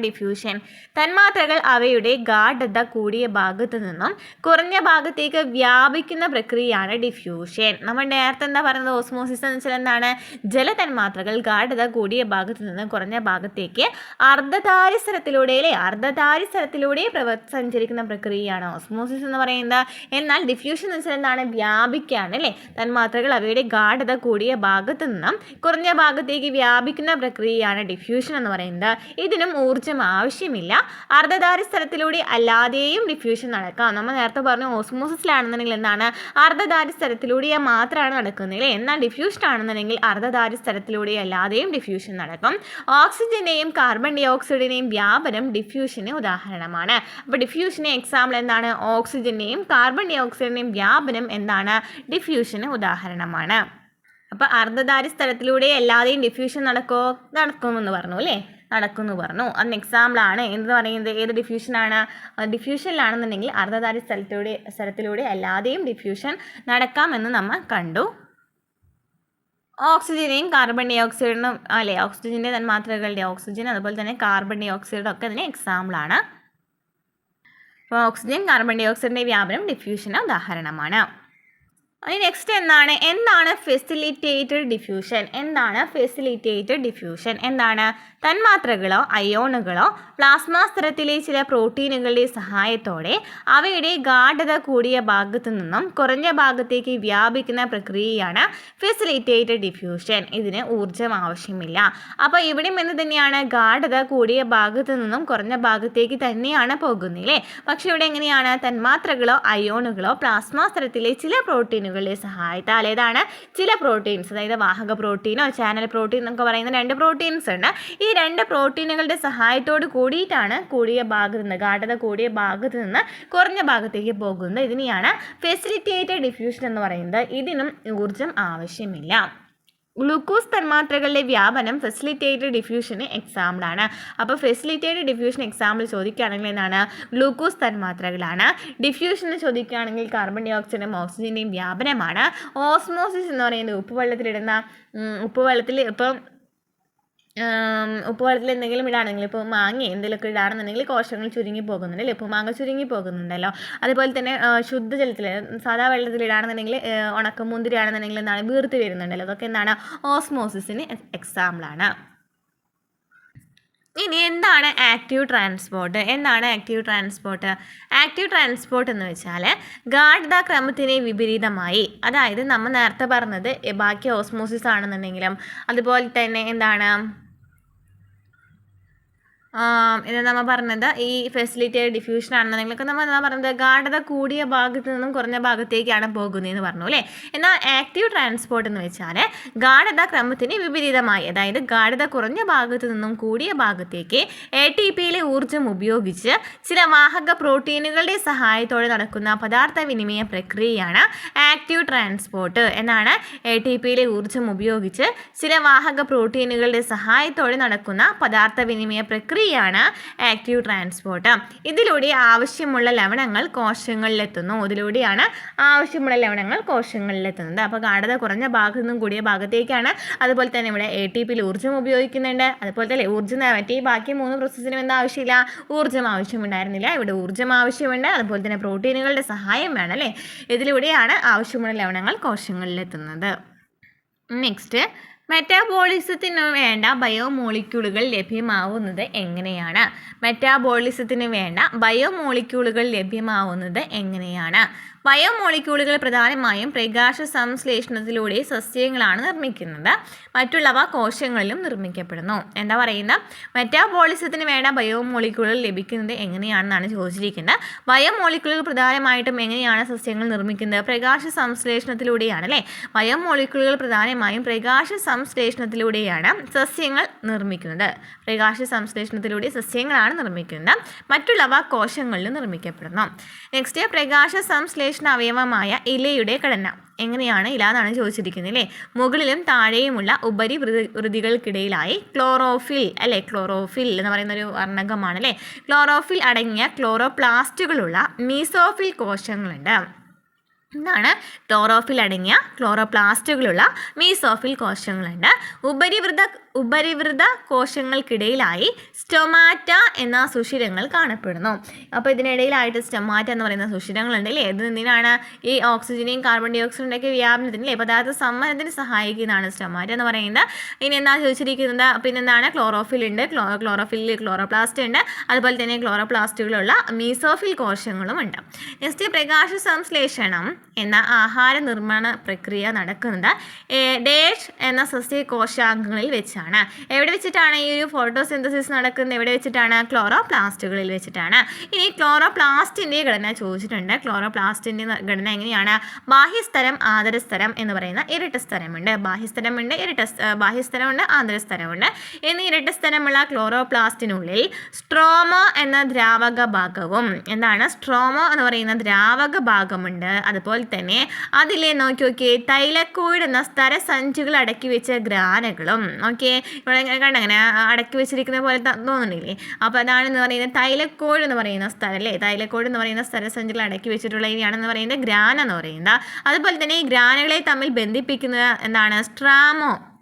ഡിഫ്യൂഷൻ? തന്മാത്രകൾ അവയുടെ ഗാഢത കൂടിയ ഭാഗത്തു നിന്നും കുറഞ്ഞ ഭാഗത്തേക്ക് വ്യാപിക്കുന്ന പ്രക്രിയയാണ് ഡിഫ്യൂഷൻ. നമ്മൾ നേരത്തെ എന്താ പറയുന്നത്? ഓസ്മോസിസ് എന്ന് വെച്ചാൽ എന്താണ്? ജലതന്മാത്രകൾ ഗാഢത കൂടിയ ഭാഗത്തു നിന്നും കുറഞ്ഞ ഭാഗത്തേക്ക് അർദ്ധധാര്യ സ്ഥലത്തിലൂടെ സഞ്ചരിക്കുന്ന പ്രക്രിയയാണ് ഓസ്മോസിസ് എന്ന് പറയുന്നത്. എന്നാൽ ഡിഫ്യൂഷൻ എന്ന് വെച്ചാൽ എന്താണ്? വ്യാപിക്കുകയാണ് അല്ലേ? തന്മാത്രകൾ അവയുടെ ഗാഢത കൂടിയ ഭാഗത്തു നിന്നും കുറഞ്ഞ ഭാഗത്തേക്ക് വ്യാപിക്കുന്ന പ്രക്രിയയാണ് ഡിഫ്യൂഷൻ എന്ന് പറയുന്നത്. ഇതിനും ഊർജ്ജം ആവശ്യമില്ല. അർദ്ധധാര്യ സ്ഥലത്തിലൂടെ അല്ലാതെയും ഡിഫ്യൂഷൻ നടക്കാം. നമ്മൾ നേരത്തെ പറഞ്ഞു ഓസ്മോസിസിലാണെന്നുണ്ടെങ്കിൽ എന്താണ്? അർദ്ധധാര്യ സ്ഥലത്തിലൂടെ മാത്രമാണ് നടക്കുന്നത്. എന്നാൽ ഡിഫ്യൂഷൻ ആണെന്നുണ്ടെങ്കിൽ അർദ്ധധാര്യ സ്ഥലത്തിലൂടെ അല്ലാതെയും ഡിഫ്യൂഷൻ നടക്കും. ഓക്സിജന്റെയും കാർബൺ ഡൈ ഓക്സൈഡിന്റെയും വ്യാപനം ഡിഫ്യൂഷന് ഉദാഹരണമാണ്. അപ്പോൾ ഡിഫ്യൂഷന് എക്സാമ്പിൾ എന്താണ്? ഓക്സിജന്റെയും കാർബൺ ഡൈ ഓക്സൈഡിന്റെയും വ്യാപനം എന്താണ്? ഡിഫ്യൂഷന് ഉദാഹരണമാണ്. അപ്പോൾ അർദ്ധധാരി സ്ഥലത്തിലൂടെ എല്ലാതെയും ഡിഫ്യൂഷൻ നടക്കുമെന്ന് പറഞ്ഞു അല്ലേ, നടക്കുമെന്ന് പറഞ്ഞു. അതിന് എക്സാമ്പിളാണ് എന്ന് പറയുന്നത്. ഏത് ഡിഫ്യൂഷനാണ്? ഡിഫ്യൂഷനിലാണെന്നുണ്ടെങ്കിൽ അർദ്ധധാരി സ്ഥലത്തിലൂടെ എല്ലാതെയും ഡിഫ്യൂഷൻ നടക്കാമെന്ന് നമ്മൾ കണ്ടു. ഓക്സിജനെയും കാർബൺ ഡൈ ഓക്സൈഡിനും അല്ലേ, ഓക്സിജൻ്റെ തന്മാത്രകളുടെ ഓക്സിജൻ അതുപോലെ തന്നെ കാർബൺ ഡൈ ഓക്സൈഡും ഒക്കെ അതിന് എക്സാമ്പിളാണ്. അപ്പോൾ ഓക്സിജൻ കാർബൺ ഡൈ ഓക്സൈഡിൻ്റെ വ്യാപനം ഡിഫ്യൂഷന് ഉദാഹരണമാണ്. ഇനി നെക്സ്റ്റ് എന്താണ് ഫെസിലിറ്റേറ്റഡ് ഡിഫ്യൂഷൻ? എന്താണ് തന്മാത്രകളോ അയോണുകളോ പ്ലാസ്മ സ്തരത്തിലെ ചില പ്രോട്ടീനുകളുടെ സഹായത്തോടെ അവയുടെ ഗാഢത കൂടിയ ഭാഗത്തു നിന്നും കുറഞ്ഞ ഭാഗത്തേക്ക് വ്യാപിക്കുന്ന പ്രക്രിയയാണ് ഫെസിലിറ്റേറ്റഡ് ഡിഫ്യൂഷൻ. ഇതിന് ഊർജ്ജം ആവശ്യമില്ല. അപ്പോൾ ഇവിടെയും എന്ത് തന്നെയാണ്? ഗാഢത കൂടിയ ഭാഗത്തു നിന്നും കുറഞ്ഞ ഭാഗത്തേക്ക് തന്നെയാണ് പോകുന്നില്ലേ. പക്ഷെ ഇവിടെ എങ്ങനെയാണ്? തന്മാത്രകളോ അയോണുകളോ പ്ലാസ്മ സ്തരത്തിലെ ചില പ്രോട്ടീനുകളുടെ സഹായത്താൽ ഏതാണ്? ചില പ്രോട്ടീൻസ്, അതായത് വാഹക പ്രോട്ടീനോ ചാനൽ പ്രോട്ടീൻ എന്നൊക്കെ പറയുന്ന 2 പ്രോട്ടീൻസ് ഉണ്ട്. ഈ 2 പ്രോട്ടീനുകളുടെ സഹായത്തോട് കൂടിയിട്ടാണ് ഗാഢത കൂടിയ ഭാഗത്ത് നിന്ന് കുറഞ്ഞ ഭാഗത്തേക്ക് പോകുന്നത്. ഇതിനെയാണ് ഫെസിലിറ്റേറ്റഡ് ഡിഫ്യൂഷൻ എന്ന് പറയുന്നത്. ഇതിനും ഊർജ്ജം ആവശ്യമില്ല. ഗ്ലൂക്കോസ് തന്മാത്രകളുടെ വ്യാപനം ഫെസിലിറ്റേറ്റഡ് ഡിഫ്യൂഷന് എക്സാമ്പിളാണ്. അപ്പോൾ ഫെസിലിറ്റേറ്റഡ് ഡിഫ്യൂഷൻ എക്സാമ്പിൾ ചോദിക്കുകയാണെങ്കിൽ എന്താണ്? ഗ്ലൂക്കോസ് തന്മാത്രകളാണ്. ഡിഫ്യൂഷന് ചോദിക്കുകയാണെങ്കിൽ കാർബൺ ഡൈ ഓക്സൈഡും ഓക്സിജൻ്റെയും വ്യാപനമാണ്. ഓസ്മോസിസ് എന്ന് പറയുന്നത് ഉപ്പുവെള്ളത്തിൽ എന്തെങ്കിലും ഇടാണെങ്കിൽ, ഇപ്പോൾ മാങ്ങ എന്തെങ്കിലുമൊക്കെ ഇടാണെന്നുണ്ടെങ്കിൽ കോശങ്ങൾ ചുരുങ്ങി പോകുന്നുണ്ടല്ലോ, ഇപ്പോൾ മാങ്ങ ചുരുങ്ങി പോകുന്നുണ്ടല്ലോ. അതുപോലെ തന്നെ ശുദ്ധജലത്തിൽ സാധാ വെള്ളത്തിൽ ഇടാണെന്നുണ്ടെങ്കിൽ ഉണക്കമുന്തിരി ആണെന്നുണ്ടെങ്കിൽ എന്താണ്? വീർത്ത് വരുന്നുണ്ടല്ലോ. അതൊക്കെ എന്താണ്? ഓസ്മോസിസിന് എക്സാമ്പിളാണ്. ഇനി എന്താണ് ആക്റ്റീവ് ട്രാൻസ്പോർട്ട്? ആക്റ്റീവ് ട്രാൻസ്പോർട്ട് എന്ന് വെച്ചാൽ ഗാഢതാ ക്രമത്തിന് വിപരീതമായി, അതായത് നമ്മൾ നേരത്തെ പറഞ്ഞത് ബാക്കി ഓസ്മോസിസ് ആണെന്നുണ്ടെങ്കിലും അതുപോലെ തന്നെ എന്താണ് ഇത് നമ്മൾ പറഞ്ഞത് ഈ ഫെസിലിറ്റേറ്റഡ് ഡിഫ്യൂഷൻ ആണെന്നുണ്ടെങ്കിലൊക്കെ നമ്മൾ എന്താ പറഞ്ഞത്? ഗാഢത കൂടിയ ഭാഗത്ത് നിന്നും കുറഞ്ഞ ഭാഗത്തേക്കാണ് പോകുന്നതെന്ന് പറഞ്ഞു അല്ലേ. എന്നാൽ ആക്റ്റീവ് ട്രാൻസ്പോർട്ട് എന്ന് വെച്ചാൽ ഗാഢത ക്രമത്തിന് വിപരീതമായി, അതായത് ഗാഢത കുറഞ്ഞ ഭാഗത്ത് നിന്നും കൂടിയ ഭാഗത്തേക്ക് ATPയിലെ ഊർജ്ജം ഉപയോഗിച്ച് ചില വാഹക പ്രോട്ടീനുകളുടെ സഹായത്തോടെ നടക്കുന്ന പദാർത്ഥ വിനിമയ പ്രക്രിയയാണ് ആക്റ്റീവ് ട്രാൻസ്പോർട്ട്. എന്നാണ്? ATPയിലെ ഊർജ്ജം ഉപയോഗിച്ച് ചില വാഹക പ്രോട്ടീനുകളുടെ സഹായത്തോടെ നടക്കുന്ന പദാർത്ഥ വിനിമയ പ്രക്രിയയാണ് ആക്റ്റീവ് ട്രാൻസ്പോർട്ട്. ഇതിലൂടെ ആവശ്യമുള്ള ലവണങ്ങൾ കോശങ്ങളിലെത്തുന്നു. അപ്പോൾ ഗാഢത കുറഞ്ഞ ഭാഗത്തു നിന്നും കൂടിയ ഭാഗത്തേക്കാണ്. അതുപോലെ തന്നെ ഇവിടെ ATPയിൽ ഊർജ്ജം ഉപയോഗിക്കുന്നുണ്ട്. അതുപോലെ തന്നെ ഊർജ്ജം മറ്റേ ബാക്കി 3 പ്രോസസ്സിനും എന്താ ആവശ്യമില്ല? ഊർജ്ജം ആവശ്യമുണ്ടായിരുന്നില്ല. ഇവിടെ ഊർജ്ജം ആവശ്യമുണ്ട്. അതുപോലെ തന്നെ പ്രോട്ടീനുകളുടെ സഹായം വേണം അല്ലേ. ഇതിലൂടെയാണ് ആവശ്യമുള്ള ലവണങ്ങൾ കോശങ്ങളിലെത്തുന്നത്. നെക്സ്റ്റ്, മെറ്റാബോളിസത്തിന് വേണ്ട ബയോമോളിക്യൂളുകൾ ലഭ്യമാവുന്നത് എങ്ങനെയാണ്? ബയോമോളിക്യൂളുകൾ പ്രധാനമായും പ്രകാശ സംശ്ലേഷണത്തിലൂടെ സസ്യങ്ങളാണ് നിർമ്മിക്കുന്നത്. മറ്റുള്ളവ കോശങ്ങളിലും നിർമ്മിക്കപ്പെടുന്നു. എന്താ പറയുന്നത്? മെറ്റാബോളിസത്തിന് വേണ്ട ബയോമോളിക്യൂളുകൾ ലഭിക്കുന്നത് എങ്ങനെയാണെന്നാണ് ചോദിച്ചിരിക്കുന്നത്. ബയോമോളിക്യൂളുകൾ പ്രധാനമായിട്ടും എങ്ങനെയാണ് സസ്യങ്ങൾ നിർമ്മിക്കുന്നത്? പ്രകാശ സംശ്ലേഷണത്തിലൂടെയാണ് അല്ലേ. ബയോമോളിക്യൂളുകൾ പ്രധാനമായും പ്രകാശ സംശ്ലേഷണത്തിലൂടെയാണ് സസ്യങ്ങൾ നിർമ്മിക്കുന്നത്. സസ്യങ്ങളാണ് നിർമ്മിക്കുന്നത്. മറ്റുള്ളവ കോശങ്ങളിലും നിർമ്മിക്കപ്പെടുന്നു. നെക്സ്റ്റ്, പ്രകാശ സംശ്ലേഷണ അവയവമായ ഇലയുടെ ഘടന എങ്ങനെയാണ്? ഇല എന്നാണ് ചോദിച്ചിരിക്കുന്നത് അല്ലേ. മുകളിലും താഴെയുമുള്ള ഉപരിവൃതികൾക്കിടയിലായി ക്ലോറോഫിൽ എന്ന് പറയുന്ന ഒരു വർണ്ണകമാണ് അല്ലേ. ക്ലോറോഫിൽ അടങ്ങിയ ക്ലോറോപ്ലാസ്റ്റുകളുള്ള മീസോഫിൽ കോശങ്ങളുണ്ട്. എന്താണ്? ക്ലോറോഫിൽ അടങ്ങിയ ക്ലോറോപ്ലാസ്റ്റുകളുള്ള മീസോഫിൽ കോശങ്ങളുണ്ട്. ഉപരിവൃത കോശങ്ങൾക്കിടയിലായി സ്റ്റൊമാറ്റ എന്ന സുഷിരങ്ങൾ കാണപ്പെടുന്നു. അപ്പോൾ ഇതിനിടയിലായിട്ട് സ്റ്റൊമാറ്റ എന്ന് പറയുന്ന സുഷിരങ്ങളുണ്ട് അല്ലേ. എന്തിനാണ്? ഈ ഓക്സിജനെയും കാർബൺ ഡൈ ഓക്സൈഡിൻ്റെയൊക്കെ വ്യാപനത്തിന് അല്ലേ, പദാർത്ഥ സമ്മേളനത്തിന് സഹായിക്കുന്നതാണ് സ്റ്റൊമാറ്റ എന്ന് പറയുന്നത്. ഇനി എന്താ ചോദിച്ചിരിക്കുന്നത്? പിന്നെന്താണ്? ക്ലോറോഫിൽ ഉണ്ട്. ക്ലോറോഫിലിൽ ക്ലോറോപ്ലാസ്റ്റ് ഉണ്ട്. അതുപോലെ തന്നെ ക്ലോറോപ്ലാസ്റ്റുകളുള്ള മീസോഫിൽ കോശങ്ങളും ഉണ്ട്. നെക്സ്റ്റ്, പ്രകാശ സംശ്ലേഷണം എന്ന ആഹാര നിർമ്മാണ പ്രക്രിയ നടക്കുന്നത് ഡേഷ് എന്ന സസ്യകോശാംഗങ്ങളിൽ വെച്ചാണ്. വെച്ചാണ്. എവിടെ വെച്ചിട്ടാണ് ഈ ഒരു ഫോട്ടോസിന്തസിസ് നടക്കുന്നത്? എവിടെ വെച്ചിട്ടാണ്? ക്ലോറോപ്ലാസ്റ്റുകളിൽ വെച്ചിട്ടാണ്. ഇനി ക്ലോറോപ്ലാസ്റ്റിൻ്റെ ഘടന ചോദിച്ചിട്ടുണ്ട്. ക്ലോറോപ്ലാസ്റ്റിൻ്റെ ഘടന എങ്ങനെയാണ്? ബാഹ്യസ്തരം, ആന്തരസ്തരം എന്ന് പറയുന്ന ഇരട്ട സ്ഥലമുണ്ട്. ബാഹ്യസ്തരമുണ്ട്, ബാഹ്യസ്തരമുണ്ട്, ആന്തരസ്തരമുണ്ട്. എന്നീ ഇരട്ട സ്ഥലമുള്ള ക്ലോറോപ്ലാസ്റ്റിനുള്ളിൽ സ്ട്രോമ എന്ന ദ്രാവക ഭാഗവും, എന്താണ് സ്ട്രോമ എന്ന് പറയുന്ന ദ്രാവക ഭാഗമുണ്ട്. അതുപോലെ തന്നെ അതിലെ നോക്കിയൊക്കെ തൈലക്കോയിഡ് എന്ന സ്ഥലസഞ്ചികൾ അടക്കി വെച്ച ഗ്രാനകളും, ഓക്കെ ഇവിടെ കണ്ടങ്ങനെ അടക്കി വെച്ചിരിക്കുന്ന പോലെ തോന്നുന്നില്ലേ? അപ്പോൾ അതാണെന്ന് പറയുന്നത് തൈലക്കോയിഡ് എന്ന് പറയുന്ന സ്ഥലം അല്ലേ? തൈലക്കോയിഡ് എന്ന് പറയുന്ന സ്ഥലസഞ്ചികൾ അടക്കി വെച്ചിട്ടുള്ള ഇനിയാണെന്ന് പറയുന്നത് ഗ്രാന എന്ന് പറയുന്നത്. അതുപോലെ തന്നെ ഈ ഗ്രാനുകളെ തമ്മിൽ ബന്ധിപ്പിക്കുന്നത് എന്താണ്?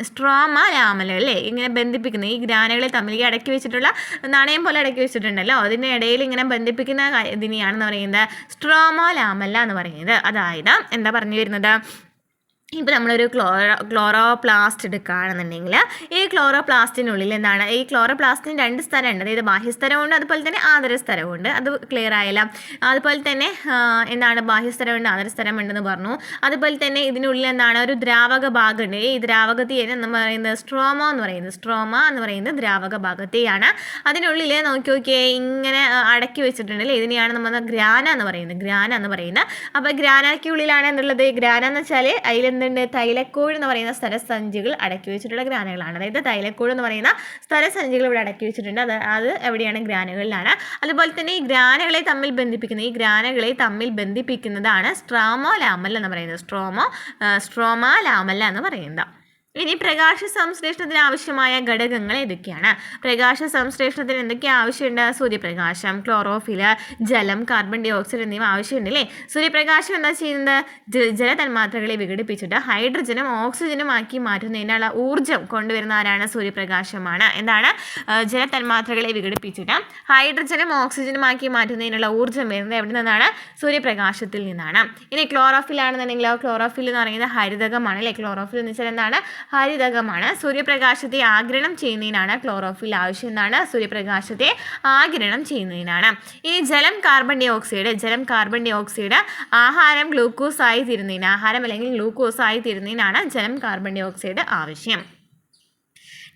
സ്ട്രോമ ലാമല അല്ലേ? ഇങ്ങനെ ബന്ധിപ്പിക്കുന്ന ഈ ഗ്രാനുകളെ തമ്മിൽ ഈ അടക്കി വെച്ചിട്ടുള്ള നാണയം പോലെ അടക്കി വെച്ചിട്ടുണ്ടല്ലോ, അതിൻ്റെ ഇടയിൽ ഇങ്ങനെ ബന്ധിപ്പിക്കുന്ന ഇതിനെയാണെന്ന് പറയുന്നത് സ്ട്രോമോ ലാമല എന്ന് പറയുന്നത്. അതായത് എന്താ പറഞ്ഞു വരുന്നത്? ഇപ്പോൾ നമ്മളൊരു ക്ലോറോപ്ലാസ്റ്റ് എടുക്കുകയാണെന്നുണ്ടെങ്കിൽ ഈ ക്ലോറോപ്ലാസ്റ്റിനുള്ളിൽ എന്താണ്? ഈ ക്ലോറോപ്ലാസ്റ്റിന് രണ്ട് സ്ഥലമുണ്ട്. അതായത് ബാഹ്യസ്ഥലമുണ്ട്, അതുപോലെ തന്നെ ആന്തരസ്ഥലമുണ്ട്. അത് ക്ലിയർ ആയില്ല. അതുപോലെ തന്നെ എന്താണ്? ബാഹ്യസ്ഥലമുണ്ട്, ആന്തരസ്ഥലമുണ്ടെന്ന് പറഞ്ഞു. അതുപോലെ തന്നെ ഇതിനുള്ളിൽ എന്താണ്? ഒരു ദ്രാവക ഭാഗമുണ്ട്. ഈ ദ്രാവകത്തെയാണ് നമ്മൾ പറയുന്നത് സ്ട്രോമ എന്ന് പറയുന്നത് ദ്രാവക ഭാഗത്തെയാണ്. അതിനുള്ളിൽ നോക്കിയേ ഇങ്ങനെ അടക്കി വെച്ചിട്ടുണ്ടല്ലേ, ഇതിനെയാണ് നമ്മൾ ഗ്രാന എന്ന് പറയുന്നത്. അപ്പോൾ ഗ്രാനയ്ക്കുള്ളിലാണ് എന്നുള്ളത്. ഗ്രാന എന്ന് വെച്ചാൽ അതിൽ എന്തുണ്ട്? തൈലക്കോഴ് എന്ന് പറയുന്ന സ്ഥലസഞ്ചികൾ അടക്കി വെച്ചിട്ടുള്ള ഗ്രാനുകളാണ്. അതായത് തൈലക്കോഴ് എന്ന് പറയുന്ന സ്ഥലസഞ്ചികൾ ഇവിടെ അടക്കി വെച്ചിട്ടുണ്ട്. അത് എവിടെയാണ്? ഗ്രാനുകളിലാണ്. അതുപോലെ തന്നെ ഈ ഗ്രാനുകളെ തമ്മിൽ ബന്ധിപ്പിക്കുന്നതാണ് സ്ട്രോമോ ലാമല്ല എന്ന് പറയുന്നത്. സ്ട്രോമ ലാമല്ല എന്ന് പറയുന്നത്. ഇനി പ്രകാശ സംശ്ലേഷണത്തിന് ആവശ്യമായ ഘടകങ്ങൾ ഏതൊക്കെയാണ്? പ്രകാശ സംശ്ലേഷണത്തിന് എന്തൊക്കെ ആവശ്യമുണ്ട്? സൂര്യപ്രകാശം, ക്ലോറോഫിൽ, ജലം, കാർബൺ ഡൈ ഓക്സൈഡ് എന്നിവ ആവശ്യമുണ്ടല്ലേ? സൂര്യപ്രകാശം എന്താ ചെയ്യുന്നത്? ജലതന്മാത്രകളെ വിഘടിപ്പിച്ചിട്ട് ഹൈഡ്രജനും ഓക്സിജനും ആക്കി മാറ്റുന്നതിനുള്ള ഊർജ്ജം കൊണ്ടുവരുന്ന ആരാണ്? സൂര്യപ്രകാശമാണ്. എന്താണ്? ജലതന്മാത്രകളെ വിഘടിപ്പിച്ചിട്ട് ഹൈഡ്രജനും ഓക്സിജനും ആക്കി മാറ്റുന്നതിനുള്ള ഊർജ്ജം വരുന്നത് എവിടെ നിന്നാണ്? സൂര്യപ്രകാശത്തിൽ നിന്നാണ്. ഇനി ക്ലോറോഫിൽ ആണെന്നുണ്ടെങ്കിലോ, ക്ലോറോഫിൽ എന്ന് പറയുന്നത് ഹരിതകമാണ് അല്ലേ? ക്ലോറോഫിൽ എന്ന് വെച്ചാൽ എന്താണ്? ഹരിതകമാണ്. സൂര്യപ്രകാശത്തെ ആഗിരണം ചെയ്യുന്നതിനാണ് ക്ലോറോഫിൽ ആവശ്യം. എന്താണ്? സൂര്യപ്രകാശത്തെ ആഗിരണം ചെയ്യുന്നതിനാണ്. ഈ ജലം, കാർബൺ ഡൈ ഓക്സൈഡ് ആഹാരം അല്ലെങ്കിൽ ഗ്ലൂക്കോസ് ആയി തീരുന്നതിനാണ് ജലം, കാർബൺ ഡൈ ഓക്സൈഡ് ആവശ്യം.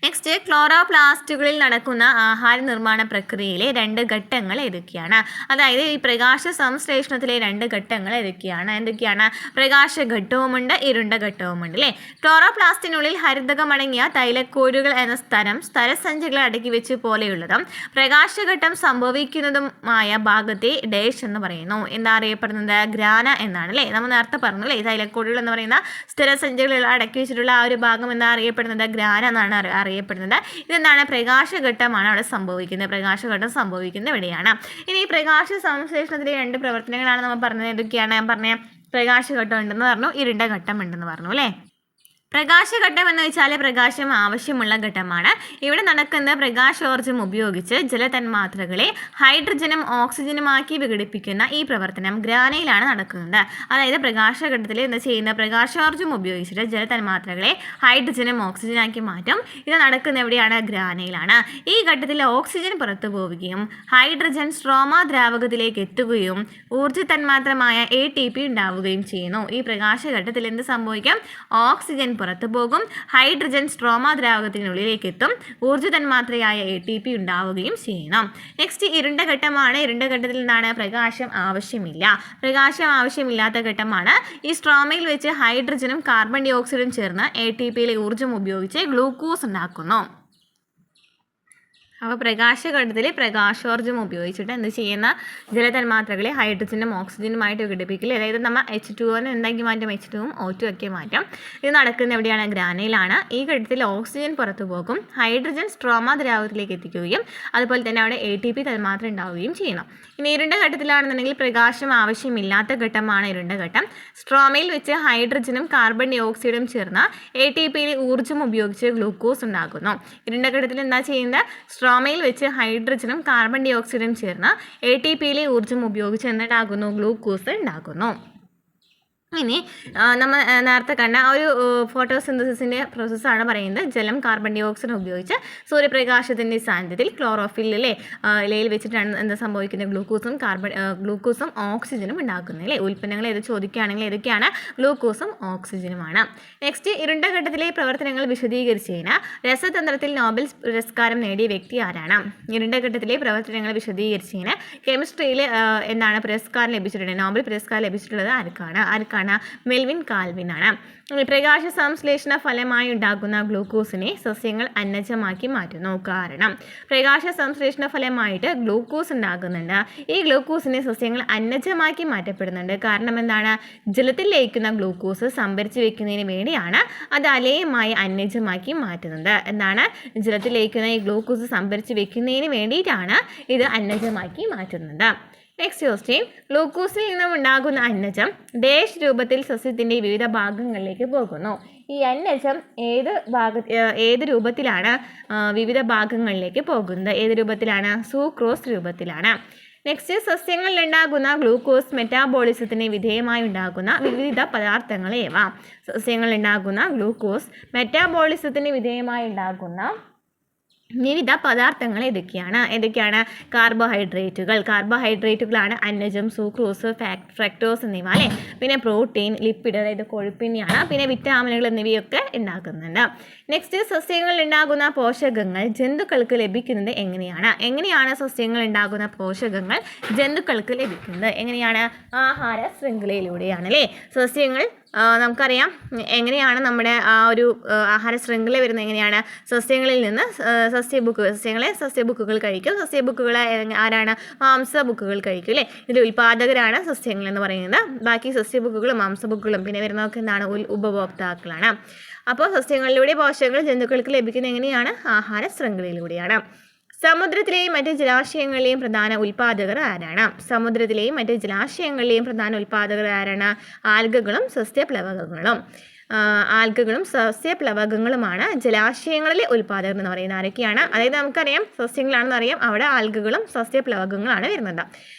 നെക്സ്റ്റ്, ക്ലോറോപ്ലാസ്റ്റുകളിൽ നടക്കുന്ന ആഹാര നിർമ്മാണ പ്രക്രിയയിലെ രണ്ട് ഘട്ടങ്ങൾ ഏതൊക്കെയാണ്? അതായത് ഈ പ്രകാശ സംശ്ലേഷണത്തിലെ രണ്ട് ഘട്ടങ്ങൾ എന്തൊക്കെയാണ്? പ്രകാശഘട്ടവുമുണ്ട്, ഇരുണ്ട ഘട്ടവുമുണ്ട് അല്ലേ? ക്ലോറോപ്ലാസ്റ്റിനുള്ളിൽ ഹരിതകമടങ്ങിയ തൈലക്കോഴുകൾ എന്ന സ്ഥലസഞ്ചികളെ അടക്കി വെച്ച് പോലെയുള്ളതും പ്രകാശഘട്ടം സംഭവിക്കുന്നതുമായ ഭാഗത്തെ ഡേഷ് എന്ന് പറയുന്നു. എന്താ അറിയപ്പെടുന്നത്? ഗ്രാന എന്നാണ് അല്ലേ? നമ്മൾ നേരത്തെ പറഞ്ഞു അല്ലേ? തൈലക്കോഴുകൾ എന്ന് പറയുന്ന സ്ഥലസഞ്ചികളിൽ അടക്കി വെച്ചിട്ടുള്ള ആ ഒരു ഭാഗം എന്താ അറിയപ്പെടുന്നത്? ഗ്രാന എന്നാണ് അറിയപ്പെടുന്നത്. ഇതെന്താണ്? പ്രകാശഘട്ടമാണ് അവിടെ സംഭവിക്കുന്നത്. പ്രകാശഘട്ടം സംഭവിക്കുന്നത് എവിടെയാണ്? ഇനി ഈ പ്രകാശ സംശ്ലേഷണത്തിലെ രണ്ട് പ്രവർത്തനങ്ങളാണ് നമ്മൾ പറഞ്ഞത്. ഏതൊക്കെയാണ്? പ്രകാശഘട്ടം ഉണ്ടെന്ന് പറഞ്ഞു, ഇരുണ്ട ഘട്ടം ഉണ്ടെന്ന് പറഞ്ഞു അല്ലേ? പ്രകാശഘട്ടം എന്ന് വെച്ചാൽ പ്രകാശം ആവശ്യമുള്ള ഘട്ടമാണ്. ഇവിടെ നടക്കുന്ന പ്രകാശോർജ്ജം ഉപയോഗിച്ച് ജലതന്മാത്രകളെ ഹൈഡ്രജനും ഓക്സിജനുമാക്കി വിഘടിപ്പിക്കുന്ന ഈ പ്രവർത്തനം ഗ്രാനയിലാണ് നടക്കുന്നത്. അതായത് പ്രകാശഘട്ടത്തിൽ എന്താ ചെയ്യുന്നത്? പ്രകാശോർജ്ജം ഉപയോഗിച്ചിട്ട് ജലതന്മാത്രകളെ ഹൈഡ്രജനും ഓക്സിജനാക്കി മാറ്റും. ഇത് നടക്കുന്ന എവിടെയാണ്? ഗ്രാനയിലാണ്. ഈ ഘട്ടത്തിൽ ഓക്സിജൻ പുറത്തു പോവുകയും ഹൈഡ്രജൻ സ്ട്രോമ ദ്രാവകത്തിലേക്ക് എത്തുകയും ഊർജ്ജ തന്മാത്രമായ ATP ഉണ്ടാവുകയും ചെയ്യുന്നു. ഈ പ്രകാശഘട്ടത്തിൽ എന്ത് സംഭവിക്കും? ഓക്സിജൻ പുറത്തു പോകും, ഹൈഡ്രജൻ സ്ട്രോമ ദ്രാവകത്തിനുള്ളിലേക്ക് എത്തും, ഊർജ്ജ തന്മാത്രയായ ATP ഉണ്ടാവുകയും ചെയ്യണം. നെക്സ്റ്റ്, ഇരുണ്ട ഘട്ടമാണ്. ഇരുണ്ട ഘട്ടത്തിൽ എന്താണ്? പ്രകാശം ആവശ്യമില്ലാത്ത ഘട്ടമാണ്. ഈ സ്ട്രോമയിൽ വെച്ച് ഹൈഡ്രജനും കാർബൺ ഡൈ ഓക്സൈഡും ചേർന്ന് ATPയിലെ ഊർജ്ജം ഉപയോഗിച്ച് ഗ്ലൂക്കോസ് ഉണ്ടാക്കുന്നു. അപ്പോൾ പ്രകാശഘട്ടത്തിൽ പ്രകാശോർജ്ജം ഉപയോഗിച്ചിട്ട് എന്ത് ചെയ്യുന്ന ജലതന്മാത്രകളെ ഹൈഡ്രജനും ഓക്സിജനുമായിട്ട് വിഘടിപ്പിക്കൽ. അതായത് നമ്മൾ H2O എന്താക്കി മാറ്റും? H2ഉം O2 ഒക്കെ മാറ്റും. ഇത് നടക്കുന്ന എവിടെയാണ്? ഗ്രാനയിലാണ്. ഈ ഘട്ടത്തിൽ ഓക്സിജൻ പുറത്തു പോകും, ഹൈഡ്രജൻ സ്ട്രോമ ദ്രാവകത്തിലേക്ക് എത്തിക്കുകയും അതുപോലെ തന്നെ അവിടെ ATP തന്മാത്ര ഉണ്ടാവുകയും ചെയ്യണം. ഇനി ഇരുണ്ട ഘട്ടത്തിലാണെന്നുണ്ടെങ്കിൽ പ്രകാശം ആവശ്യമില്ലാത്ത ഘട്ടമാണ് ഇരുണ്ട ഘട്ടം. സ്ട്രോമയിൽ വെച്ച് ഹൈഡ്രജനും കാർബൺ ഡൈ ഓക്സൈഡും ചേർന്ന് ATPയിലെ ഊർജ്ജം ഉപയോഗിച്ച് ഗ്ലൂക്കോസ് ഉണ്ടാക്കുന്നു. ഇരുണ്ട ഘട്ടത്തിൽ എന്താ ചെയ്യുന്നത്? സ്ട്രോമയിൽ വെച്ച് ഹൈഡ്രജനും കാർബൺ ഡൈ ഓക്സൈഡും ചേർന്ന് ATPയിലെ ഊർജ്ജം ഉപയോഗിച്ച് എന്തുണ്ടാകുന്നു? ഗ്ലൂക്കോസ് ഉണ്ടാക്കുന്നു. ഇനി നമ്മൾ നേരത്തെ കണ്ട ഒരു ഫോട്ടോസിന്തസിസിൻ്റെ പ്രോസസ്സാണ് പറയുന്നത്. ജലം കാർബൺ ഡൈ ഓക്സൈഡ് ഉപയോഗിച്ച് സൂര്യപ്രകാശത്തിൻ്റെ സാന്നിധ്യത്തിൽ ക്ലോറോഫില്ലിലെ ഇലയിൽ വെച്ചിട്ടാണ് എന്താ സംഭവിക്കുന്നത്, ഗ്ലൂക്കോസും ഓക്സിജനും ഉണ്ടാക്കുന്നത് അല്ലേ. ഉൽപ്പന്നങ്ങൾ ഏത് ചോദിക്കുകയാണെങ്കിൽ ഏതൊക്കെയാണ്, ഗ്ലൂക്കോസും ഓക്സിജനുമാണ്. നെക്സ്റ്റ്, ഇരുണ്ട ഘട്ടത്തിലെ പ്രവർത്തനങ്ങൾ വിശദീകരിച്ചതിന് രസതന്ത്രത്തിൽ നോബൽ പുരസ്കാരം നേടിയ വ്യക്തി ആരാണ്? ഇരുണ്ട ഘട്ടത്തിലെ പ്രവർത്തനങ്ങൾ വിശദീകരിച്ചതിന് കെമിസ്ട്രിയിൽ എന്താണ് പുരസ്കാരം ലഭിച്ചിട്ടുണ്ട്, നോബൽ പുരസ്കാരം ലഭിച്ചിട്ടുള്ളത് ആർക്കാണ്? മെൽവിൻ കാൽവിനാണ്. പ്രകാശ സംശ്ലേഷണ ഫലമായി ഉണ്ടാകുന്ന ഗ്ലൂക്കോസിനെ സസ്യങ്ങൾ അന്നജമാക്കി മാറ്റുന്നു. കാരണം പ്രകാശ സംശ്ലേഷണ ഫലമായിട്ട് ഗ്ലൂക്കോസ് ഉണ്ടാകുന്നുണ്ട്. ഈ ഗ്ലൂക്കോസിനെ സസ്യങ്ങൾ അന്നജമാക്കി മാറ്റപ്പെടുന്നുണ്ട്. കാരണം എന്താണ്? ജലത്തിൽ ലയിക്കുന്ന ഗ്ലൂക്കോസ് സംഭരിച്ചു വെക്കുന്നതിന് വേണ്ടിയാണ് അത് അലേയമായി അന്നജമാക്കി മാറ്റുന്നത്. എന്താണ്? ജലത്തിൽ ലയിക്കുന്ന ഈ ഗ്ലൂക്കോസ് സംഭരിച്ചു വെക്കുന്നതിന് വേണ്ടിയിട്ടാണ് ഇത് അന്നജമാക്കി മാറ്റുന്നത്. നെക്സ്റ്റ് ക്വസ്റ്റ്യൻ, ഗ്ലൂക്കോസിൽ നിന്നും ഉണ്ടാകുന്ന അന്നജം ഡേഷ് രൂപത്തിൽ സസ്യത്തിൻ്റെ വിവിധ ഭാഗങ്ങളിലേക്ക് പോകുന്നു. ഈ അന്നജം ഏത് രൂപത്തിലാണ് വിവിധ ഭാഗങ്ങളിലേക്ക് പോകുന്നത്? ഏത് രൂപത്തിലാണ്? സൂക്രോസ് രൂപത്തിലാണ്. നെക്സ്റ്റ്, സസ്യങ്ങളിൽ ഉണ്ടാകുന്ന ഗ്ലൂക്കോസ് മെറ്റാബോളിസത്തിന് വിധേയമായി ഉണ്ടാകുന്ന വിവിധ പദാർത്ഥങ്ങൾ ഏവ? സസ്യങ്ങളിൽ ഉണ്ടാകുന്ന ഗ്ലൂക്കോസ് മെറ്റാബോളിസത്തിന് വിധേയമായി ഉണ്ടാകുന്ന വിവിധ പദാർത്ഥങ്ങൾ ഏതൊക്കെയാണ്? കാർബോഹൈഡ്രേറ്റുകളാണ് അന്നജം, സൂക്രോസ്, ഫ്രക്ടോസ് എന്നിവ അല്ലേ. പിന്നെ പ്രോട്ടീൻ, ലിപ്പിഡ് അതായത് കൊഴുപ്പിനെയാണ്, പിന്നെ വിറ്റാമിനുകൾ എന്നിവയൊക്കെ ഉണ്ടാക്കുന്നുണ്ട്. നെക്സ്റ്റ്, സസ്യങ്ങളിൽ ഉണ്ടാകുന്ന പോഷകങ്ങൾ ജന്തുക്കൾക്ക് ലഭിക്കുന്നത് എങ്ങനെയാണ് സസ്യങ്ങളിൽ ഉണ്ടാകുന്ന പോഷകങ്ങൾ ജന്തുക്കൾക്ക് ലഭിക്കുന്നത് എങ്ങനെയാണ്? ആഹാര ശൃംഖലയിലൂടെയാണ് അല്ലേ. സസ്യങ്ങൾ നമുക്കറിയാം എങ്ങനെയാണ് നമ്മുടെ ആ ഒരു ആഹാര ശൃംഖല വരുന്നത് എങ്ങനെയാണ്? സസ്യങ്ങളിൽ നിന്ന് സസ്യബുക്കുകൾ കഴിക്കും. സസ്യബുക്കുകൾ ആരാണ്? മാംസബുക്കുകൾ കഴിക്കും അല്ലേ. ഇതിൻ്റെ ഉൽപാദകരാണ് സസ്യങ്ങൾ എന്ന് പറയുന്നത്. ബാക്കി സസ്യബുക്കുകളും മാംസബുക്കുകളും പിന്നെ വരുന്നതൊക്കെ എന്താണ്? ഉപഭോക്താക്കളാണ്. അപ്പോൾ സസ്യങ്ങളിലൂടെ പോഷകങ്ങൾ ജന്തുക്കൾക്ക് ലഭിക്കുന്നത് എങ്ങനെയാണ്? ആഹാര ശൃംഖലയിലൂടെയാണ്. സമുദ്രത്തിലെയും മറ്റ് ജലാശയങ്ങളിലെയും പ്രധാന ഉൽപാദകർ ആരാണ്? ആൽഗകളും സസ്യപ്ലവകങ്ങളുമാണ് ജലാശയങ്ങളിലെ ഉൽപാദകർ എന്ന് പറയുന്നത്. ആരൊക്കെയാണ്? അതായത് നമുക്കറിയാം സസ്യങ്ങളാണെന്ന് അറിയാം, അവിടെ ആൽഗകളും സസ്യപ്ലവകങ്ങളാണ് വരുന്നത്.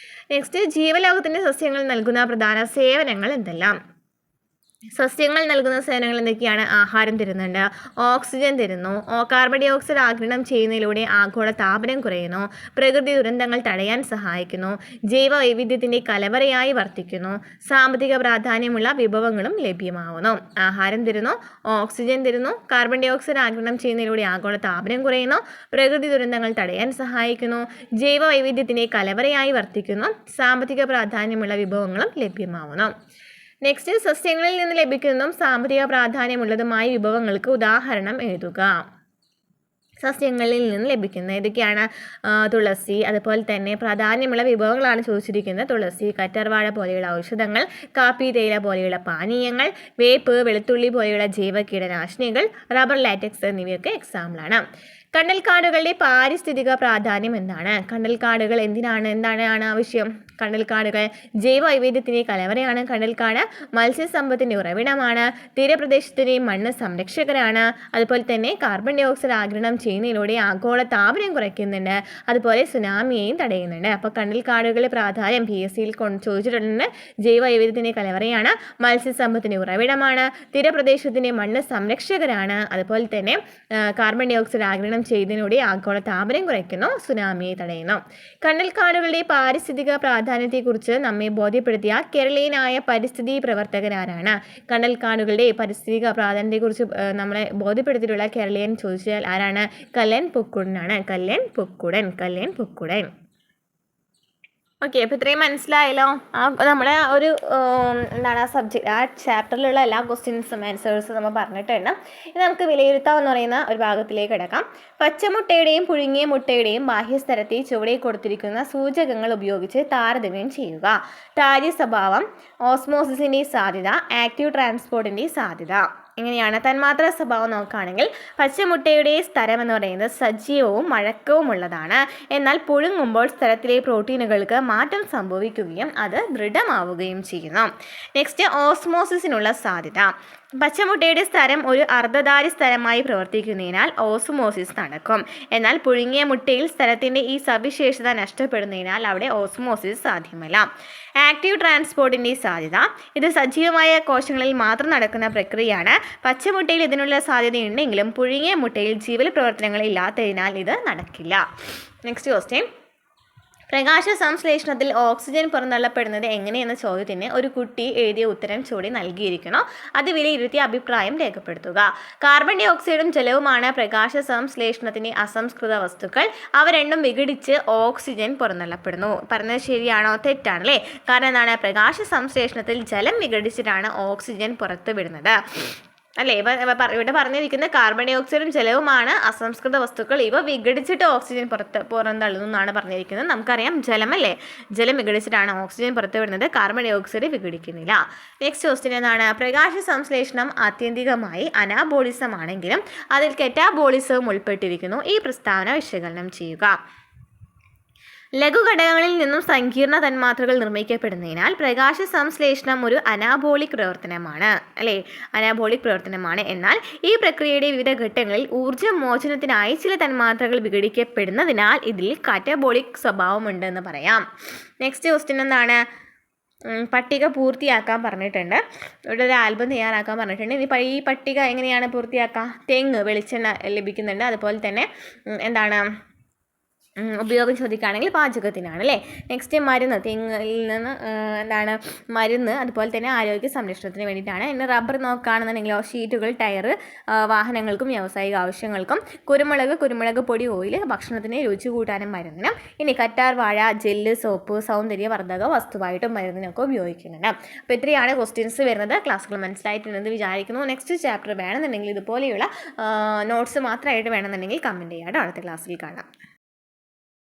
നെക്സ്റ്റ്, ജീവലോകത്തിൻ്റെ സസ്യങ്ങൾ നൽകുന്ന പ്രധാന സേവനങ്ങൾ എന്തെല്ലാം? സസ്യങ്ങൾ നൽകുന്ന സേവനങ്ങൾ എന്തൊക്കെയാണ്? ആഹാരം തരുന്നുണ്ട്, ഓക്സിജൻ തരുന്നു, കാർബൺ ഡൈ ഓക്സൈഡ് ആഗിരണം ചെയ്യുന്നതിലൂടെ ആഗോള താപനം കുറയുന്നു, പ്രകൃതി ദുരന്തങ്ങൾ തടയാൻ സഹായിക്കുന്നു, ജൈവ വൈവിധ്യത്തിൻ്റെ കലവറയായി വർത്തിക്കുന്നു, സാമ്പത്തിക പ്രാധാന്യമുള്ള വിഭവങ്ങളും ലഭ്യമാവുന്നു. ആഹാരം തരുന്നു, ഓക്സിജൻ തരുന്നു, കാർബൺ ഡൈ ഓക്സൈഡ് ആഗിരണം ചെയ്യുന്നതിലൂടെ ആഗോള താപനം കുറയുന്നു, പ്രകൃതി ദുരന്തങ്ങൾ തടയാൻ സഹായിക്കുന്നു, ജൈവ വൈവിധ്യത്തിൻ്റെ കലവറയായി വർത്തിക്കുന്നു, സാമ്പത്തിക പ്രാധാന്യമുള്ള വിഭവങ്ങളും ലഭ്യമാവുന്നു. നെക്സ്റ്റ്, സസ്യങ്ങളിൽ നിന്ന് ലഭിക്കുന്നതും സാമ്പത്തിക പ്രാധാന്യമുള്ളതുമായ വിഭവങ്ങൾക്ക് ഉദാഹരണം എഴുതുക. സസ്യങ്ങളിൽ നിന്ന് ലഭിക്കുന്നത് ഏതൊക്കെയാണ്? തുളസി, അതുപോലെ തന്നെ പ്രാധാന്യമുള്ള വിഭവങ്ങളാണ് ചോദിച്ചിരിക്കുന്നത്. തുളസി, കറ്റർവാഴ പോലെയുള്ള ഔഷധങ്ങൾ, കാപ്പി, തേയില പോലെയുള്ള പാനീയങ്ങൾ, വേപ്പ്, വെളുത്തുള്ളി പോലെയുള്ള ജൈവ കീടനാശിനികൾ, റബ്ബർ, ലാറ്റക്സ് എന്നിവയൊക്കെ എക്സാമ്പിളാണ്. കണ്ടൽക്കാടുകളുടെ പാരിസ്ഥിതിക പ്രാധാന്യം എന്താണ്? കണ്ടൽക്കാടുകൾ എന്താണ് ആവശ്യം? കണ്ടൽക്കാടുകൾ ജൈവ വൈവിധ്യത്തിൻ്റെ കലവറയാണ്. കണ്ടൽക്കാട് മത്സ്യസമ്പത്തിൻ്റെ ഉറവിടമാണ്. തീരപ്രദേശത്തിൻ്റെ മണ്ണ് സംരക്ഷകരാണ്. അതുപോലെ തന്നെ കാർബൺ ഡൈ ഓക്സൈഡ് ആഗിരണം ചെയ്യുന്നതിലൂടെ ആഗോള താപനം കുറയ്ക്കുന്നുണ്ട്. അതുപോലെ സുനാമിയെയും തടയുന്നുണ്ട്. അപ്പോൾ കണ്ടൽക്കാടുകളുടെ പ്രാധാന്യം PSCയിൽ ചോദിച്ചിട്ടുണ്ട്. ജൈവ വൈവിധ്യത്തിൻ്റെ കലവറയാണ്, മത്സ്യസമ്പത്തിൻ്റെ ഉറവിടമാണ്, തീരപ്രദേശത്തിൻ്റെ മണ്ണ് സംരക്ഷകരാണ്. അതുപോലെ തന്നെ കാർബൺ ഡൈ ഓക്സൈഡ് ആഗിരണം ചെയ്യുന്നതിലൂടെ ആഗോള താപനം കുറയ്ക്കുന്നു, സുനാമിയെ തടയുന്നു. കണ്ടൽക്കാടുകളുടെ പാരിസ്ഥിതിക പ്രാധാന്യത്തെക്കുറിച്ച് നമ്മെ ബോധ്യപ്പെടുത്തിയ കേരളീയനായ പരിസ്ഥിതി പ്രവർത്തകരാരാണ്? കണ്ടൽക്കാടുകളുടെ പാരിസ്ഥിതിക പ്രാധാന്യത്തെക്കുറിച്ച് നമ്മളെ ബോധ്യപ്പെടുത്തിയിട്ടുള്ള കേരളീയൻ ചോദിച്ചാൽ ആരാണ്? കല്ലൻ പൊക്കുടനാണ്. കല്ലൻ പൊക്കുടൻ. ഓക്കെ, അപ്പോൾ ഇത്രയും മനസ്സിലായല്ലോ. നമ്മുടെ ഒരു സബ്ജക്റ്റ് ആ ചാപ്റ്ററിലുള്ള എല്ലാ ക്വസ്റ്റ്യൻസും ആൻസേഴ്സും നമ്മൾ പറഞ്ഞിട്ടുണ്ട്. ഇത് നമുക്ക് വിലയിരുത്താമെന്ന് പറയുന്ന ഒരു ഭാഗത്തിലേക്ക് കിടക്കാം. പച്ചമുട്ടയുടെയും പുഴുങ്ങിയ മുട്ടയുടെയും ബാഹ്യസ്ഥലത്തെ ചുവടെ കൊടുത്തിരിക്കുന്ന സൂചകങ്ങൾ ഉപയോഗിച്ച് താരതമ്യം ചെയ്യുക. ടാര്യ സ്വഭാവം, ഓസ്മോസിസിൻ്റെ സാധ്യത, ആക്റ്റീവ് ട്രാൻസ്പോർട്ടിൻ്റെ സാധ്യത. എങ്ങനെയാണ്? തന്മാത്രാ സ്വഭാവം നോക്കുകയാണെങ്കിൽ പച്ചമുട്ടയുടെ സ്ഥലം എന്ന് പറയുന്നത് സജീവവും മഴക്കവുമുള്ളതാണ്. എന്നാൽ പുഴുങ്ങുമ്പോൾ സ്ഥലത്തിലെ പ്രോട്ടീനുകൾക്ക് മാറ്റം സംഭവിക്കുകയും അത് ദൃഢമാവുകയും ചെയ്യുന്നു. നെക്സ്റ്റ്, ഓസ്മോസിസിനുള്ള സാധ്യത. പച്ചമുട്ടയുടെ സ്ഥലം ഒരു അർദ്ധധാരി സ്ഥലമായി പ്രവർത്തിക്കുന്നതിനാൽ ഓസ്മോസിസ് നടക്കും. എന്നാൽ പുഴുങ്ങിയ മുട്ടയിൽ സ്ഥലത്തിൻ്റെ ഈ സവിശേഷത നഷ്ടപ്പെടുന്നതിനാൽ അവിടെ ഓസ്മോസിസ് സാധ്യമല്ല. ആക്റ്റീവ് ട്രാൻസ്പോർട്ടിൻ്റെ സാധ്യത. ഇത് സജീവമായ കോശങ്ങളിൽ മാത്രം നടക്കുന്ന പ്രക്രിയയാണ്. പച്ചമുട്ടയിൽ ഇതിനുള്ള സാധ്യതയുണ്ടെങ്കിലും പുഴുങ്ങിയ മുട്ടയിൽ ജീവൽ പ്രവർത്തനങ്ങൾ ഇല്ലാത്തതിനാൽ ഇത് നടക്കില്ല. Next question. പ്രകാശ സംശ്ലേഷണത്തിൽ ഓക്സിജൻ പുറന്തള്ളപ്പെടുന്നത് എങ്ങനെയെന്ന ചോദ്യത്തിന് ഒരു കുട്ടി എഴുതിയ ഉത്തരം ചൂടി നൽകിയിരിക്കുന്നു. അത് വിലയിരുത്തി അഭിപ്രായം രേഖപ്പെടുത്തുക. കാർബൺ ഡൈ ഓക്സൈഡും ജലവുമാണ് പ്രകാശ സംശ്ലേഷണത്തിന് അസംസ്കൃത വസ്തുക്കൾ. അവ രണ്ടും വിഘടിച്ച് ഓക്സിജൻ പുറന്തള്ളപ്പെടുന്നു. പറഞ്ഞത് ശരിയാണോ? തെറ്റാണ് അല്ലേ? കാരണം എന്താണ്? പ്രകാശ സംശ്ലേഷണത്തിൽ ജലം വിഘടിച്ചിട്ടാണ് ഓക്സിജൻ പുറത്തു വിടുന്നത് അല്ലേ? ഇവിടെ പറഞ്ഞിരിക്കുന്നത് കാർബൺ ഡൈ ഓക്സൈഡും ജലവുമാണ് അസംസ്കൃത വസ്തുക്കൾ. ഇവ വിഘടിച്ചിട്ട് ഓക്സിജൻ പുറന്തള്ളുന്നു എന്നാണ് പറഞ്ഞിരിക്കുന്നത്. നമുക്കറിയാം ജലമല്ലേ, ജലം വിഘടിച്ചിട്ടാണ് ഓക്സിജൻ പുറത്തു വിടുന്നത്, കാർബൺ ഡൈ ഓക്സൈഡ് വിഘടിക്കുന്നില്ല. നെക്സ്റ്റ് ക്വസ്റ്റ്യൻ എന്താണ്? പ്രകാശ സംശ്ലേഷണം ആത്യന്തികമായി അനാബോളിസം ആണെങ്കിലും അതിൽ കെറ്റാബോളിസവും ഉൾപ്പെട്ടിരിക്കുന്നു. ഈ പ്രസ്താവന വിശകലനം ചെയ്യുക. ലഘുഘടകങ്ങളിൽ നിന്നും സങ്കീർണ തന്മാത്രകൾ നിർമ്മിക്കപ്പെടുന്നതിനാൽ പ്രകാശ സംശ്ലേഷണം ഒരു അനാബോളിക് പ്രവർത്തനമാണ് അല്ലേ? അനാബോളിക് പ്രവർത്തനമാണ്. എന്നാൽ ഈ പ്രക്രിയയുടെ വിവിധ ഘട്ടങ്ങളിൽ ഊർജ്ജമോചനത്തിനായി ചില തന്മാത്രകൾ വിഘടിക്കപ്പെടുന്നതിനാൽ ഇതിൽ കാറ്റബോളിക് സ്വഭാവമുണ്ട് എന്ന് പറയാം. നെക്സ്റ്റ് ക്വസ്റ്റ്യൻ എന്താണ്? പട്ടിക പൂർത്തിയാക്കാൻ പറഞ്ഞിട്ടുണ്ട്. ഇവിടെ ഒരു ആൽബം തയ്യാറാക്കാൻ പറഞ്ഞിട്ടുണ്ട്. ഇനി ഈ പട്ടിക എങ്ങനെയാണ് പൂർത്തിയാക്കുക? തെങ്ങ് വെളിച്ചെണ്ണ ലഭിക്കുന്നുണ്ട്. അതുപോലെ തന്നെ എന്താണ് ഉപയോഗം ചോദിക്കുകയാണെങ്കിൽ പാചകത്തിനാണ് അല്ലേ? നെക്സ്റ്റ് മരുന്ന്. തെങ്ങിൽ നിന്ന് എന്താണ് മരുന്ന്, അതുപോലെ തന്നെ ആരോഗ്യ സംരക്ഷണത്തിന് വേണ്ടിയിട്ടാണ്. ഇനി റബ്ബർ നോക്കുകയാണെന്നുണ്ടെങ്കിലോ ഷീറ്റുകൾ, ടയർ, വാഹനങ്ങൾക്കും വ്യാവസായിക ആവശ്യങ്ങൾക്കും. കുരുമുളക് പൊടി, ഓയിൽ ഭക്ഷണത്തിന് രുചി കൂട്ടാനും മരുന്നിനും. ഇനി കറ്റാർ വാഴ, ജെല്ല്, സോപ്പ് സൗന്ദര്യവർദ്ധക വസ്തുവായിട്ടും മരുന്നിനൊക്കെ ഉപയോഗിക്കുന്നുണ്ട്. അപ്പോൾ ഇത്രയാണ് ക്വസ്റ്റ്യൻസ് വരുന്നത്. ക്ലാസ്സുകൾ മനസ്സിലായിട്ടുണ്ടെന്ന് വിചാരിക്കുന്നു. നെക്സ്റ്റ് ചാപ്റ്റർ വേണമെന്നുണ്ടെങ്കിൽ ഇതുപോലെയുള്ള നോട്ട്സ് മാത്രമായിട്ട് വേണമെന്നുണ്ടെങ്കിൽ കമൻറ്റ് ചെയ്യാം. അടുത്ത ക്ലാസ്സിൽ കാണാം.